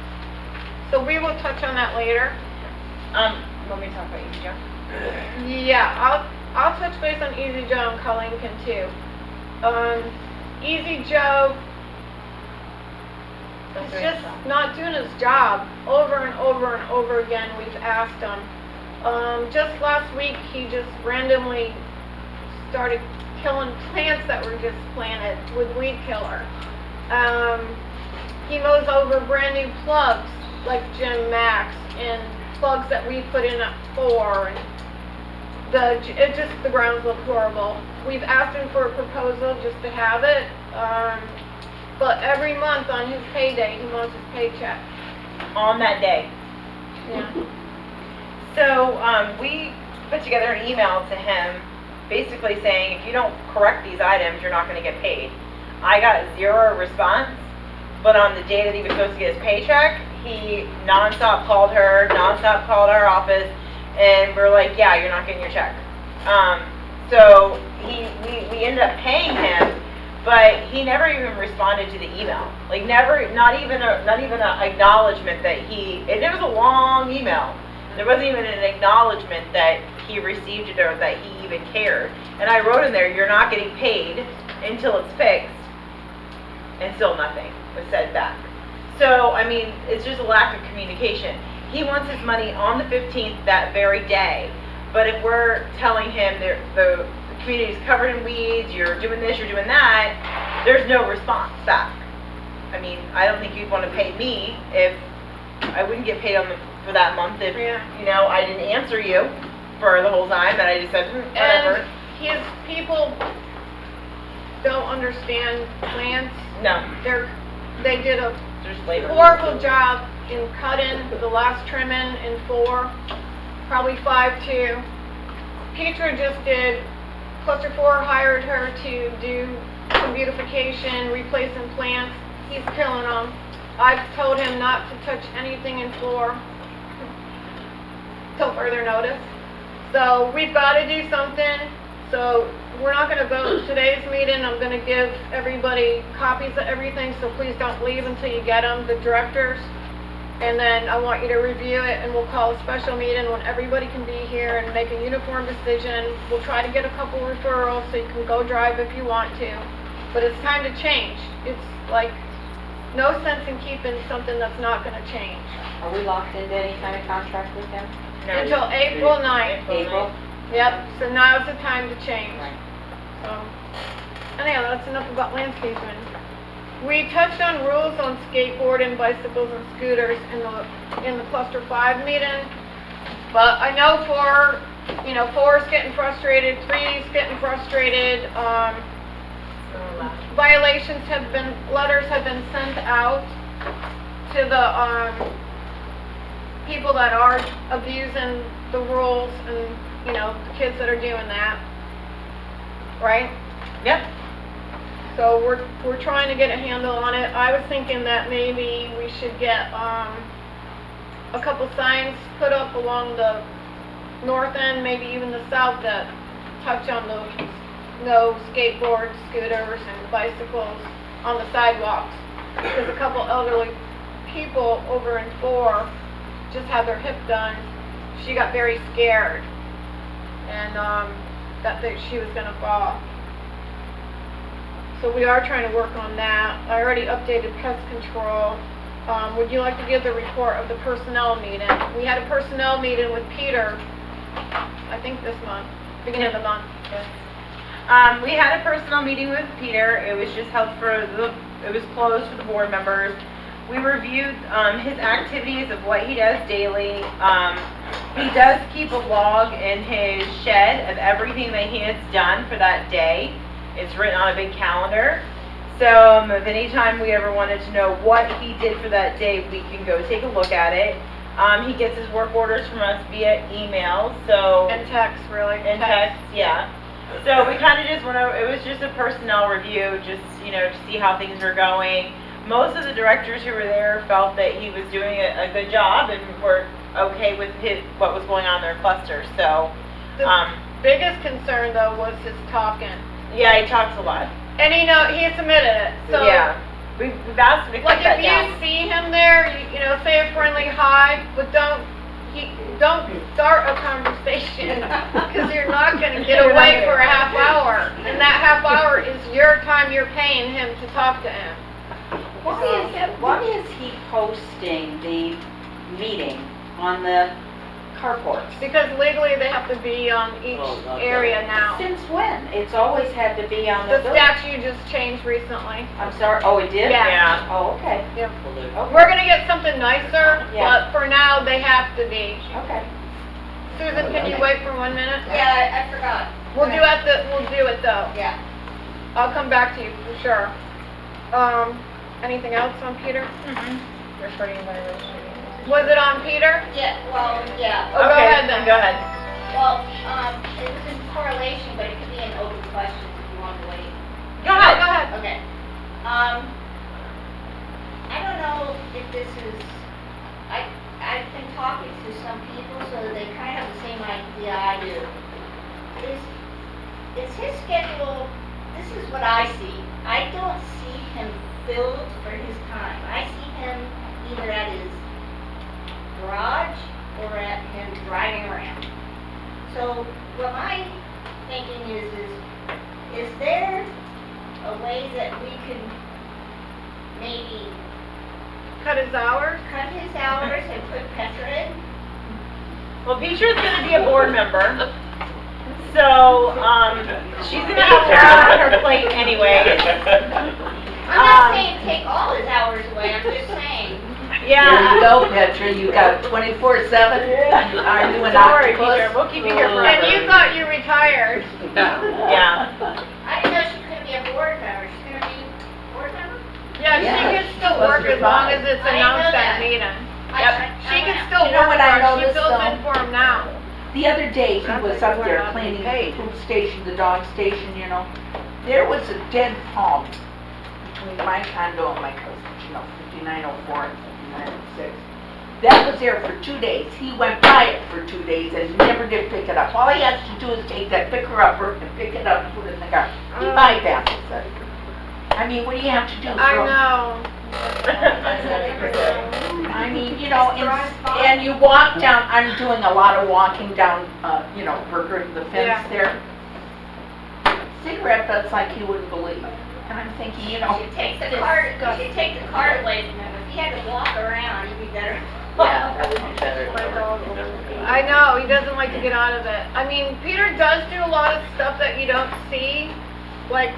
Speaker 1: So we will touch on that later.
Speaker 3: Want me to talk about Easy Joe?
Speaker 1: Yeah, I'll touch base on Easy Joe and Colleen can too. Easy Joe is just not doing his job. Over and over and over again, we've asked him. Just last week, he just randomly started killing plants that were just planted with weed killer. He mows over brand new plugs like Jim Max and plugs that we put in at 4. And the grounds look horrible. We've asked him for a proposal just to have it. But every month on his payday, he wants his paycheck.
Speaker 3: On that day.
Speaker 1: Yeah.
Speaker 3: So, we put together an email to him basically saying if you don't correct these items, you're not going to get paid. I got 0 response, but on the day that he was supposed to get his paycheck, he nonstop called her, nonstop called our office, and we're like, yeah, you're not getting your check. So we ended up paying him, but he never even responded to the email. Like never, not even a acknowledgement that it was a long email. There wasn't even an acknowledgement that he received it or that he even cared. And I wrote in there, you're not getting paid until it's fixed, and still nothing was said back. So, I mean, it's just a lack of communication. He wants his money on the 15th that very day, but if we're telling him the community's covered in weeds, you're doing this, you're doing that, there's no response back. I mean, I don't think you'd want to pay me if I wouldn't get paid for that month if, you know, I didn't answer you for the whole time, and I just said, whatever.
Speaker 1: And his people don't understand plants.
Speaker 3: No.
Speaker 1: They did a
Speaker 3: There's labor.
Speaker 1: horrible job in cutting the last trimming in 4, probably 5 too. Petra just did Cluster 4 hired her to do some beautification, replace some plants. He's killing them. I've told him not to touch anything in floor till further notice. So we've got to do something. So we're not going to vote today's meeting. I'm going to give everybody copies of everything, so please don't leave until you get them, the directors. And then I want you to review it, and we'll call a special meeting when everybody can be here and make a uniform decision. We'll try to get a couple referrals so you can go drive if you want to. But it's time to change. It's like no sense in keeping something that's not going to change.
Speaker 8: Are we locked into any kind of contract with them?
Speaker 3: No,
Speaker 1: Until April 9th.
Speaker 8: April?
Speaker 1: Yep, so now's the time to change.
Speaker 8: Right.
Speaker 1: So, anyhow, that's enough about landscaping. We touched on rules on skateboarding, bicycles, and scooters in the Cluster 5 meeting. But I know 4's getting frustrated, 3's getting frustrated. Letters have been sent out to the people that are abusing the rules and, the kids that are doing that. Right?
Speaker 3: Yep.
Speaker 1: So we're trying to get a handle on it. I was thinking that maybe we should get a couple signs put up along the north end, maybe even the south, that touch on those no skateboards, scooters, and bicycles on the sidewalks. Because a couple elderly people over in 4 just had their hip done. She got very scared, and that she was going to fall. So we are trying to work on that. I already updated pest control. Would you like to give the report of the personnel meeting? We had a personnel meeting with Peter, I think this month, beginning of the month.
Speaker 3: We had a personnel meeting with Peter. It was just held it was closed for the board members. We reviewed his activities of what he does daily. He does keep a log in his shed of everything that he has done for that day. It's written on a big calendar. So if any time we ever wanted to know what he did for that day, we can go take a look at it. He gets his work orders from us via email. So
Speaker 1: And text, really.
Speaker 3: and text, yeah. So we kind of just went over, it was just a personnel review, just, to see how things were going. Most of the directors who were there felt that he was doing a good job and were okay with what was going on in their cluster. So,
Speaker 1: The biggest concern, though, was his talking.
Speaker 3: yeah, he talks a lot.
Speaker 1: And he submitted it. So,
Speaker 3: Yeah. We've asked him to cut
Speaker 1: like,
Speaker 3: that
Speaker 1: if
Speaker 3: down.
Speaker 1: you see him there, say a friendly hi, but don't start a conversation, because you're not going to get away for a half hour. And that half hour is your time you're paying him to talk to him.
Speaker 11: Why is he posting the meeting on the carports?
Speaker 1: Because legally they have to be on each area now.
Speaker 11: Since when? It's always had to be on the
Speaker 1: The statute just changed recently.
Speaker 11: I'm sorry, oh, it did?
Speaker 1: Yeah.
Speaker 3: Yeah.
Speaker 11: Oh, okay.
Speaker 1: Yep.
Speaker 11: Okay.
Speaker 1: We're gonna get something nicer,
Speaker 11: Yeah.
Speaker 1: but for now, they have to be.
Speaker 11: Okay.
Speaker 1: Susan, can you wait for 1 minute?
Speaker 2: Yeah, I forgot.
Speaker 1: We'll do it though.
Speaker 2: Yeah.
Speaker 1: I'll come back to you for sure. Anything else on Peter?
Speaker 3: Reporting violation.
Speaker 1: Was it on Peter?
Speaker 2: Yeah, well, yeah.
Speaker 1: Oh, go ahead then.
Speaker 3: Go ahead.
Speaker 2: Well, it was in correlation, but it could be an open question if you want to wait.
Speaker 3: Go
Speaker 1: Go
Speaker 3: ahead.
Speaker 1: ahead.
Speaker 2: Okay. I don't know if this is, I've been talking to some people, so they kind of have the same idea I do. Is his schedule, this is what I see. I don't see him filled for his time. I see him either at his garage or at him driving around. So what my thinking is there a way that we can maybe
Speaker 1: Cut his hours?
Speaker 2: cut his hours and put Petra in?
Speaker 3: Well, Petra's gonna be a board member. So, she's gonna have more on her plate anyway.
Speaker 2: I'm not saying take all his hours away, I'm just saying.
Speaker 3: Yeah.
Speaker 5: There you go, Petra, you got 24/7. Are you an
Speaker 3: Don't worry,
Speaker 5: octopus?
Speaker 3: Petra, we'll keep you here
Speaker 1: And
Speaker 3: forever.
Speaker 1: you thought you retired.
Speaker 3: Yeah.
Speaker 2: I didn't know she couldn't be a board member, she's gonna be board member?
Speaker 1: Yeah, she
Speaker 5: Yeah.
Speaker 1: can still
Speaker 5: Plus
Speaker 1: work
Speaker 5: you're
Speaker 1: as long
Speaker 5: fine.
Speaker 1: as it's
Speaker 2: I didn't know
Speaker 1: announced at
Speaker 2: that.
Speaker 1: meeting.
Speaker 2: I-
Speaker 1: Yep,
Speaker 2: I-
Speaker 1: she
Speaker 2: I
Speaker 1: can
Speaker 2: went-
Speaker 1: still
Speaker 5: You know
Speaker 1: work
Speaker 5: what
Speaker 1: for
Speaker 5: I
Speaker 1: him, she
Speaker 5: noticed,
Speaker 1: fills in
Speaker 5: though?
Speaker 1: for him now.
Speaker 12: The other day, he
Speaker 1: Sounds
Speaker 12: was
Speaker 1: like
Speaker 12: up
Speaker 1: you
Speaker 12: there
Speaker 1: weren't being
Speaker 12: cleaning the
Speaker 1: paid.
Speaker 12: food station, the dog station, you know. There was a dead palm between my condo and my cousin's, you know, 5904 and 5906. That was there for 2 days. He went by it for 2 days and never did pick it up. All he has to do is take that picker-upper and pick it up and put it in the garbage. He bypasses it. I mean, what do you have to do?
Speaker 1: I
Speaker 12: Throw-
Speaker 1: know.
Speaker 12: I mean, you know, and you walk down, I'm doing a lot of walking down, you know, Burger, the
Speaker 1: Yeah.
Speaker 12: fence there. Cigarette butts like you wouldn't believe. And I'm thinking, you know.
Speaker 2: You should take the card, you should take the card away from him. If he had to walk around, he'd be better.
Speaker 5: Yeah, that would be better.
Speaker 1: I know, he doesn't like to get out of it. I mean, Peter does do a lot of stuff that you don't see, like,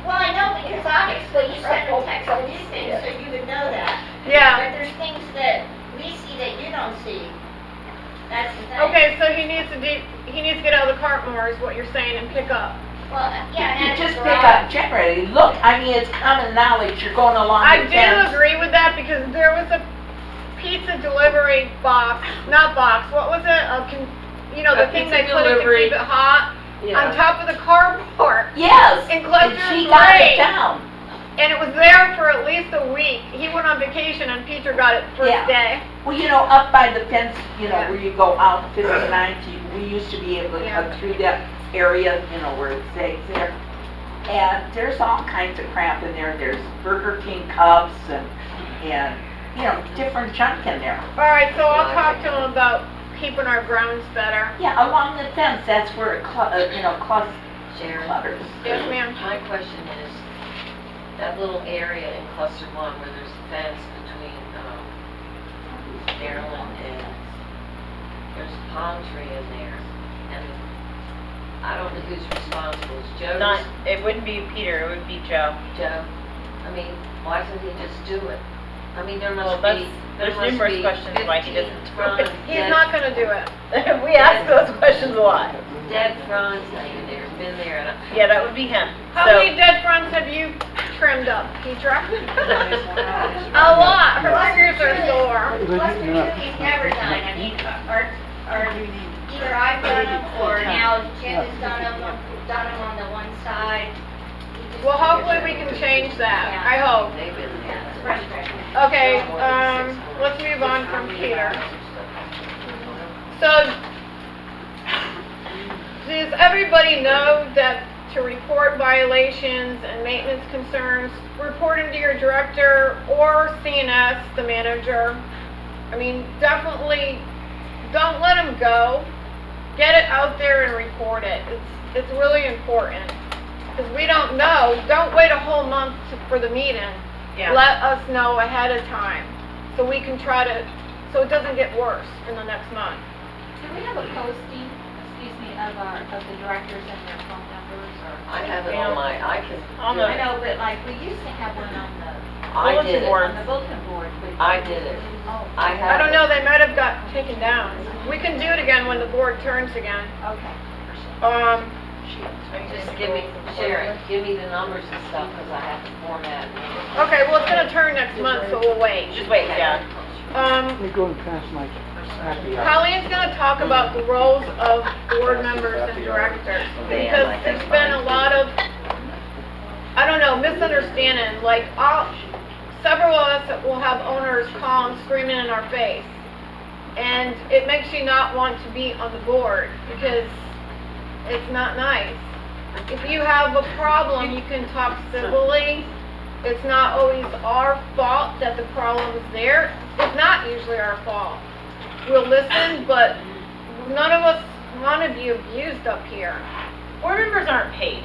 Speaker 2: Well, I know because obviously you send a text on these things, so you would know that.
Speaker 1: yeah.
Speaker 2: But there's things that we see that you don't see. That's the thing.
Speaker 1: Okay, so he needs to get out of the cart more, is what you're saying, and pick up.
Speaker 2: Well, yeah, and
Speaker 12: You
Speaker 2: at
Speaker 12: just
Speaker 2: the
Speaker 12: pick
Speaker 2: garage.
Speaker 12: up generally. Look, I mean, it's common knowledge. You're going along
Speaker 1: I
Speaker 12: the
Speaker 1: do
Speaker 12: fence.
Speaker 1: agree with that because there was a pizza delivery box, not box, what was it? You know, the
Speaker 11: A
Speaker 1: thing
Speaker 11: pizza
Speaker 1: they put it to
Speaker 11: delivery.
Speaker 1: keep it hot on
Speaker 11: Yeah.
Speaker 1: top of the carport.
Speaker 12: Yes,
Speaker 1: In
Speaker 12: and
Speaker 1: cluster
Speaker 12: she got it
Speaker 1: three.
Speaker 12: down.
Speaker 1: And it was there for at least a week. He went on vacation and Peter got it first
Speaker 12: Yeah.
Speaker 1: day.
Speaker 12: Well, you know, up by the fence, you know,
Speaker 1: Yeah.
Speaker 12: where you go out 59, we used to be able to
Speaker 1: Yeah.
Speaker 12: cut through that area, you know, where it says there. And there's all kinds of crap in there. There's Burger King cups and, you know, different junk in there.
Speaker 1: All right, so I'll talk to him about keeping our grounds better.
Speaker 12: Yeah, along the fence, that's where it, you know,
Speaker 7: Sharon,
Speaker 12: clutters.
Speaker 1: Yes, ma'am.
Speaker 7: my question is, that little area in cluster one where there's a fence between, Maryland and, there's a palm tree in there, and I don't know who's responsible, is Joe?
Speaker 3: Not, it wouldn't be Peter, it would be Joe.
Speaker 7: Joe? I mean, why doesn't he just do it? I mean, there
Speaker 3: Well,
Speaker 7: must
Speaker 3: that's-
Speaker 7: be,
Speaker 3: there's
Speaker 7: there must
Speaker 3: numerous
Speaker 7: be
Speaker 3: questions why he
Speaker 7: 15
Speaker 3: doesn't do it.
Speaker 7: fronds,
Speaker 1: He's
Speaker 7: dead-
Speaker 1: not gonna do it.
Speaker 3: We ask those questions a lot.
Speaker 7: dead fronds hanging there, been there, and
Speaker 3: Yeah, that would be him.
Speaker 1: How
Speaker 3: So-
Speaker 1: many dead fronds have you trimmed up, Petra? A lot. Her fingers are sore.
Speaker 2: Cluster two, he's never done. I mean, or either I've done them or now Jim has done them on the one side. He just-
Speaker 1: Well, hopefully we can change that. I hope.
Speaker 7: they've been there.
Speaker 2: It's frustrating.
Speaker 1: Okay, let's move on from Peter. So, does everybody know that to report violations and maintenance concerns, report them to your director or CNS, the manager? I mean, definitely don't let them go. Get it out there and report it. It's really important. Because we don't know, don't wait a whole month for the meeting.
Speaker 3: Yeah.
Speaker 1: Let us know ahead of time, so we can try to, so it doesn't get worse in the next month.
Speaker 9: Do we have a posting, of the directors and their phone numbers, or?
Speaker 7: I have it on my, I can,
Speaker 3: On
Speaker 9: I
Speaker 3: the,
Speaker 9: know, but like, we used to have one on the,
Speaker 7: I did it.
Speaker 3: board.
Speaker 9: on the bulletin board, but.
Speaker 7: I did it.
Speaker 9: Oh,
Speaker 7: I have.
Speaker 1: I don't
Speaker 7: it.
Speaker 1: know, they might have got taken down. We can do it again when the board turns again.
Speaker 9: okay.
Speaker 7: Just give me, Sharon, give me the numbers and stuff, because I have to format it.
Speaker 1: Okay, well, it's gonna turn next month, so we'll wait.
Speaker 3: just wait, yeah.
Speaker 13: They're going past my happy hour.
Speaker 1: Colleen's gonna talk about the roles of board members and directors, because there's been a lot of, I don't know, misunderstanding, like, several of us will have owners call and screaming in our face, and it makes you not want to be on the board, because it's not nice. If you have a problem, you can talk civilly. It's not always our fault that the problem is there. It's not usually our fault. We'll listen, but none of us want to be abused up here.
Speaker 3: Board members aren't paid,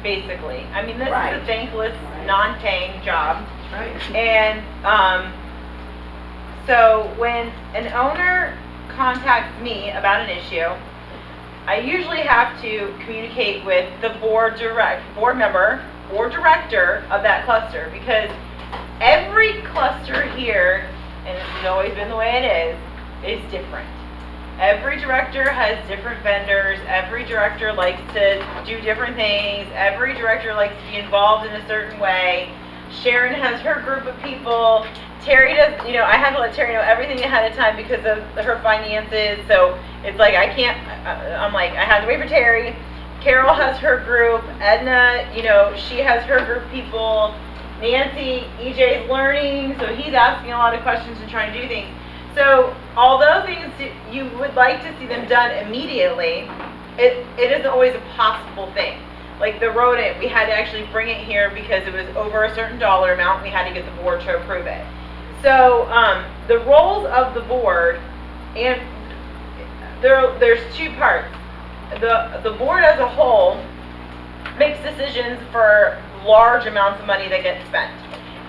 Speaker 3: basically. I mean, this
Speaker 12: Right.
Speaker 3: is a thankless, non-paying job.
Speaker 5: Right.
Speaker 3: And, so when an owner contacts me about an issue, I usually have to communicate with the board member or director of that cluster, because every cluster here, and this has always been the way it is different. Every director has different vendors, every director likes to do different things, every director likes to be involved in a certain way. Sharon has her group of people. Terry does, I have to let Terry know everything ahead of time because of her finances, so It's like, I can't, I'm like, I have to wait for Terry. Carol has her group. Edna, you know, she has her group of people. Nancy, EJ's learning, so he's asking a lot of questions and trying to do things. So, although things you would like to see them done immediately, it isn't always a possible thing. Like the rodent, we had to actually bring it here because it was over a certain dollar amount. We had to get the board to approve it. So, the roles of the board, and there's two parts. The board as a whole makes decisions for large amounts of money that get spent.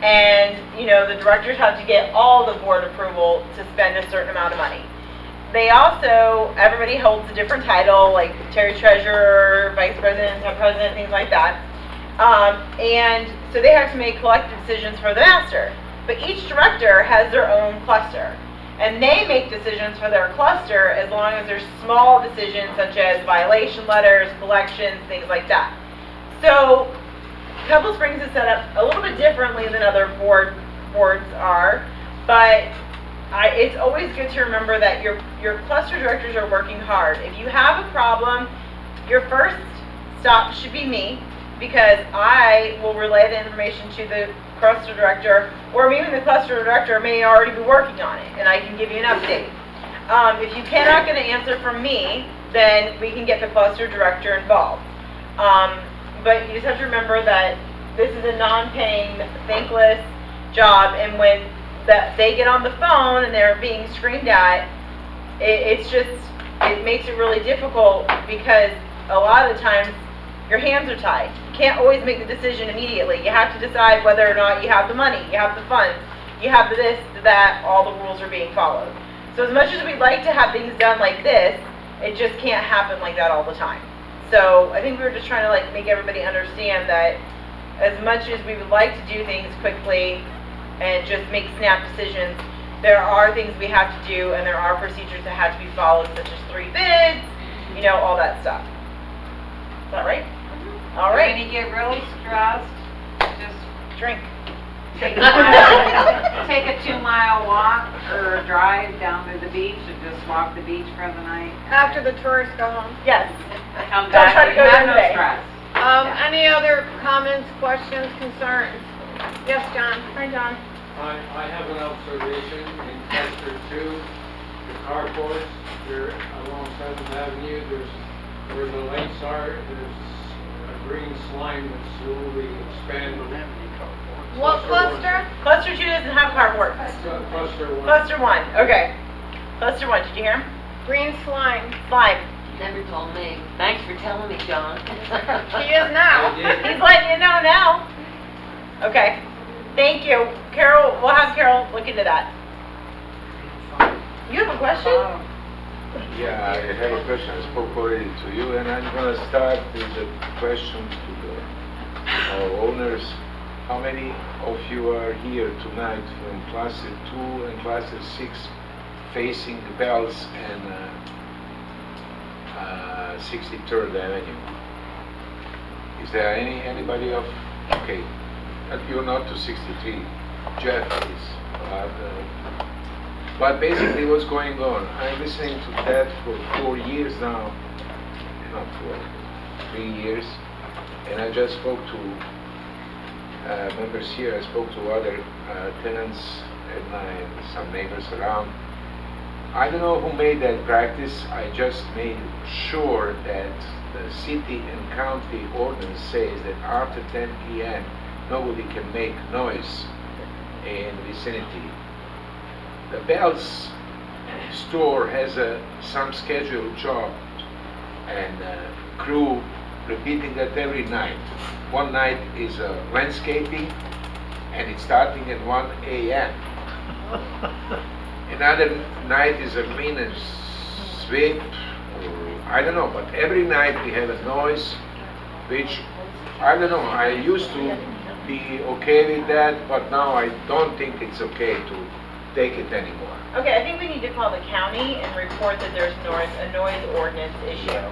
Speaker 3: And, you know, the directors have to get all the board approval to spend a certain amount of money. They also, everybody holds a different title, like Terry Treasurer, Vice President, Head President, things like that. And so they have to make collective decisions for the master. But each director has their own cluster. And they make decisions for their cluster as long as there's small decisions such as violation letters, collections, things like that. So Pebble Springs is set up a little bit differently than other boards are, but it's always good to remember that your cluster directors are working hard. If you have a problem, your first stop should be me, because I will relay the information to the cluster director, or maybe the cluster director may already be working on it, and I can give you an update. If you cannot get an answer from me, then we can get the cluster director involved. But you just have to remember that this is a non-paying, thankless job, and when they get on the phone and they're being screamed at, it makes it really difficult, because a lot of the times your hands are tied. You can't always make the decision immediately. You have to decide whether or not you have the money, you have the funds, you have the this, the that, all the rules are being followed. So as much as we'd like to have things done like this, it just can't happen like that all the time. So I think we were just trying to like make everybody understand that as much as we would like to do things quickly and just make snap decisions, there are things we have to do, and there are procedures that have to be followed, such as 3 bids, you know, all that stuff. Is that right? All right.
Speaker 8: When you get really stressed, just
Speaker 3: Drink.
Speaker 8: take a 2-mile walk or a drive down to the beach and just walk the beach for the night.
Speaker 1: After the tourists go home.
Speaker 3: Yes.
Speaker 8: Come
Speaker 3: Don't
Speaker 8: back,
Speaker 3: try to
Speaker 8: you
Speaker 3: go
Speaker 8: have
Speaker 3: there
Speaker 8: no
Speaker 3: today.
Speaker 8: stress.
Speaker 1: Any other comments, questions, concerns? Yes, John. Hi, John.
Speaker 14: I have an observation in Cluster 2, the carports, they're along 7th Avenue, where the lights are, there's a green slime that's slowly expanding.
Speaker 1: What cluster?
Speaker 3: Cluster 2 doesn't have carports.
Speaker 14: Cluster 1.
Speaker 3: Cluster 1, okay. Cluster 1, did you hear him?
Speaker 1: Green slime.
Speaker 3: Slime.
Speaker 7: Never told me. Thanks for telling me, John.
Speaker 1: He is now.
Speaker 3: He's letting you know now. Okay. Thank you. Carol, we'll have Carol look into that. You have a question?
Speaker 10: Yeah, I have a question. I spoke already to you, and I'm gonna start with a question to the owners. How many of you are here tonight from Cluster 2 and Cluster 6 facing Bells and 63rd Avenue? Is there anybody of, okay, you're not to 63, Jeff is, but basically what's going on, I'm listening to that for 4 years now, not 4, 3 years, and I just spoke to members here, I spoke to other tenants and some neighbors around. I don't know who made that practice. I just made sure that the city and county ordinance says that after 10 p.m. nobody can make noise in the vicinity. The Bell's store has some scheduled job and crew repeating that every night. One night is landscaping and it's starting at 1 a.m. Another night is a clean and sweep, or I don't know, but every night we have a noise, which, I don't know, I used to be okay with that, but now I don't think it's okay to take it anymore.
Speaker 3: Okay, I think we need to call the county and report that there's a noise ordinance issue.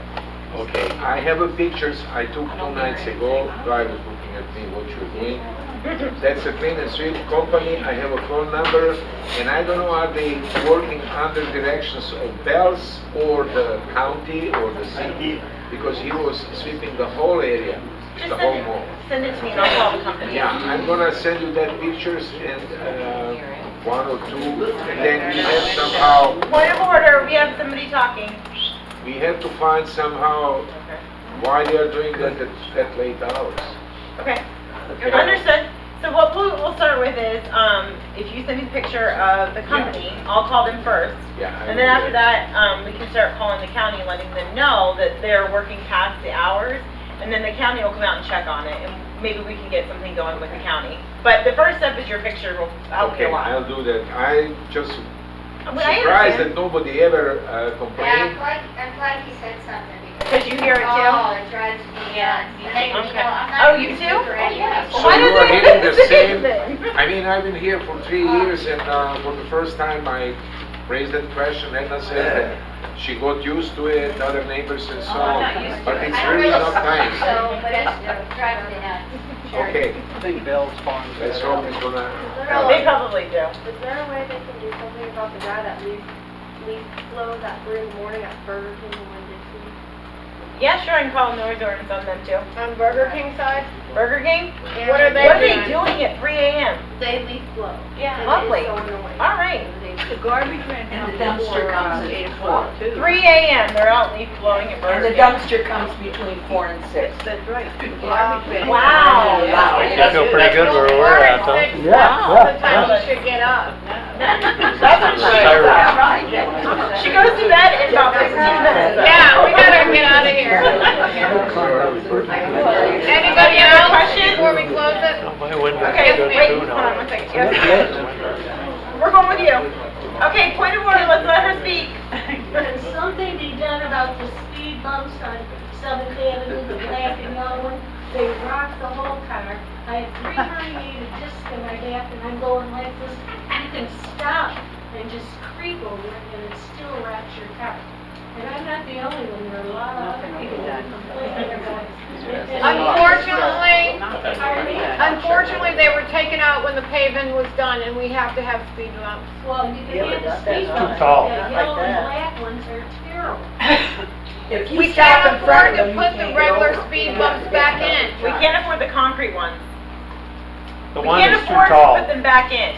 Speaker 10: Okay, I have a pictures I took 2 nights ago. Guy was looking at me, what you're doing. That's a clean and sweep company. I have a phone number, and I don't know, are they working under directions of Bells or the county or the city? Because he was sweeping the whole area,
Speaker 3: Just
Speaker 10: the whole mall.
Speaker 3: send it to me and I'll call the company.
Speaker 10: Yeah, I'm gonna send you that pictures and one or two, and then we have somehow,
Speaker 3: Point of order, we have somebody talking.
Speaker 10: we have to find somehow why they are doing that at late hours.
Speaker 3: Okay, understood. So what we'll start with is, if you send me a picture of the company, I'll call them first.
Speaker 10: Yeah. I
Speaker 3: And then
Speaker 10: will
Speaker 3: after
Speaker 10: do
Speaker 3: that, we can start calling the county and letting them know that they're working past the hours. And then the county will come out and check on it, and maybe we can get something going with the county. But the first step is your picture, will help
Speaker 10: Okay,
Speaker 3: you a lot.
Speaker 10: I'll do that. I just
Speaker 3: I mean, I
Speaker 10: surprised
Speaker 3: understand.
Speaker 10: that nobody ever
Speaker 15: Yeah,
Speaker 10: complained.
Speaker 15: I'm glad he said something because.
Speaker 3: Because you hear it too?
Speaker 15: Oh, it drives me nuts.
Speaker 2: Yeah.
Speaker 3: Okay.
Speaker 15: I'm not
Speaker 3: Oh, you
Speaker 15: used
Speaker 3: too?
Speaker 15: to it anyway.
Speaker 10: So
Speaker 3: Why
Speaker 10: you
Speaker 3: does
Speaker 10: are
Speaker 3: it
Speaker 10: hearing the
Speaker 3: have to
Speaker 10: same,
Speaker 3: be?
Speaker 10: I mean, I've been here for 3 years, and for the first time I raised that question. Edna says that she got used to it, other neighbors and so
Speaker 2: Oh, I'm
Speaker 10: on,
Speaker 2: not used to
Speaker 10: but
Speaker 2: it.
Speaker 10: it's
Speaker 15: I don't
Speaker 10: really
Speaker 15: really
Speaker 10: not
Speaker 15: smoke,
Speaker 10: nice.
Speaker 15: so, but it drives me nuts.
Speaker 10: Okay,
Speaker 4: I think Bell's Farms.
Speaker 10: let's hope it's gonna
Speaker 3: They
Speaker 10: help.
Speaker 3: probably do.
Speaker 1: Is there a way they can do something about the guy that leaves flows at 3 in the morning at Burger King in Winn-Dixie?
Speaker 3: Yeah, sure, I can call noise ordinance on them too.
Speaker 1: On Burger King side?
Speaker 3: Burger King?
Speaker 1: What are they
Speaker 3: What are they
Speaker 1: doing?
Speaker 3: doing at 3 a.m.?
Speaker 1: They leave flow.
Speaker 3: Yeah. Lovely.
Speaker 1: It is so annoying.
Speaker 3: All right.
Speaker 5: The garbage ran
Speaker 12: And the dumpster comes at 8:00 too.
Speaker 3: 3 a.m. They're out leaf blowing at
Speaker 12: And
Speaker 3: Burger
Speaker 12: the
Speaker 3: King.
Speaker 12: dumpster comes between 4 and 6.
Speaker 5: That's right. The
Speaker 3: Wow.
Speaker 5: garbage bin.
Speaker 3: Wow.
Speaker 6: I feel pretty good where we're at, though.
Speaker 1: Yeah,
Speaker 4: Yeah,
Speaker 1: the time you should get up.
Speaker 3: That's what she
Speaker 6: Siren.
Speaker 3: does. She goes to bed in about 15 minutes.
Speaker 1: Yeah, we gotta get out of here. Anybody else before we close it?
Speaker 6: My window
Speaker 3: Okay,
Speaker 6: is good
Speaker 3: wait,
Speaker 6: too
Speaker 3: hold
Speaker 6: now.
Speaker 3: on one second. Yes. We're going with you. Okay, point of order, let's let her speak.
Speaker 16: Can something be done about the speed bumps on 7th Avenue, the black and yellow one? They rock the whole car. I have 3 herniated discs in my back and I'm going like this. You can stop and just creep over it and it still rocks your car. And I'm not the only one, there are a lot of other people who complain about it.
Speaker 1: Unfortunately, they were taken out when the paving was done and we have to have speed bumps.
Speaker 16: Well, you
Speaker 5: Yeah,
Speaker 16: can
Speaker 5: but
Speaker 16: have the
Speaker 5: that's
Speaker 16: speed
Speaker 5: too
Speaker 16: bumps,
Speaker 6: tall.
Speaker 16: the
Speaker 5: Like
Speaker 16: yellow and
Speaker 5: that.
Speaker 16: black ones are terrible.
Speaker 12: If you
Speaker 1: We
Speaker 12: stop
Speaker 1: can't
Speaker 12: in front
Speaker 1: afford
Speaker 12: of
Speaker 1: to
Speaker 12: them, you
Speaker 1: put the
Speaker 12: can't
Speaker 1: regular
Speaker 12: get over.
Speaker 1: speed bumps back in.
Speaker 3: We can't afford the concrete ones.
Speaker 6: The
Speaker 3: We
Speaker 6: one
Speaker 3: can't
Speaker 6: is too
Speaker 3: afford to
Speaker 6: tall.
Speaker 3: put them back in.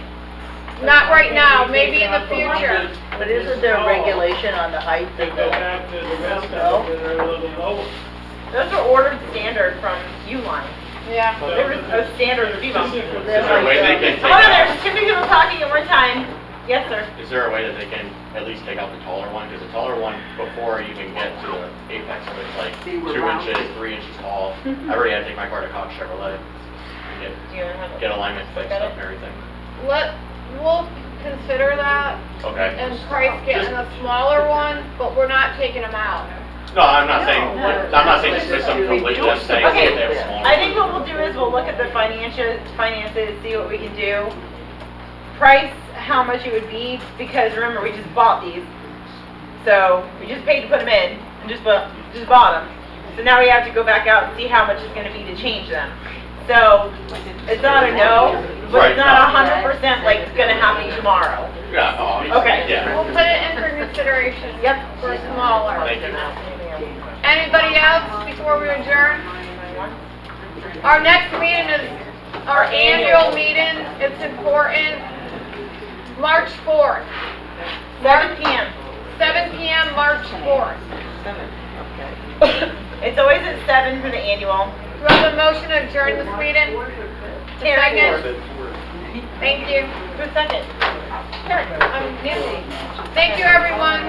Speaker 1: Not right now, maybe in the future.
Speaker 5: But isn't there a regulation on the height
Speaker 14: They
Speaker 5: of
Speaker 14: go
Speaker 5: the,
Speaker 14: back to the rest of it, they're a little lower.
Speaker 3: Those are ordered standard from Uline.
Speaker 1: Yeah.
Speaker 3: There was a standard speed bump.
Speaker 17: Is there a way they can take
Speaker 3: Hold on, there's
Speaker 17: out,
Speaker 3: too many people talking at one time. Yes, sir.
Speaker 17: is there a way that they can at least take out the taller one? Because the taller one, before you even get to the apex of it, it's like
Speaker 12: They
Speaker 17: 2
Speaker 12: were rounded.
Speaker 17: inches, 3 inches tall. I already had to take my car to Cox Chevrolet and
Speaker 3: Do you have
Speaker 17: get alignment fixed up and everything.
Speaker 1: We'll consider that
Speaker 17: Okay.
Speaker 1: and price getting a smaller one, but we're not taking them out.
Speaker 17: No, I'm not saying dismiss them completely, I'm saying
Speaker 3: Okay,
Speaker 17: if they have smaller.
Speaker 3: I think what we'll do is we'll look at the finances, see what we can do. Price, how much it would be, because remember, we just bought these. So, we just paid to put them in, and just bought them. So now we have to go back out and see how much it's gonna be to change them. So, it's not a no, but
Speaker 17: Right,
Speaker 3: it's not
Speaker 17: no.
Speaker 3: 100% like it's gonna happen tomorrow.
Speaker 17: Yeah, obviously,
Speaker 3: Okay.
Speaker 17: yeah.
Speaker 1: We'll put it in for consideration.
Speaker 3: Yep.
Speaker 1: For smaller.
Speaker 17: Thank you.
Speaker 1: Anybody else before we adjourn? Our next meeting is our annual meeting. It's important. March 4th.
Speaker 3: 7 p.m.
Speaker 1: 7 p.m., March 4th.
Speaker 3: It's always at 7 for the annual.
Speaker 1: Do I have a motion to adjourn this meeting? Second? Thank you.
Speaker 3: Who's second?
Speaker 1: I'm Nancy. Thank you, everyone.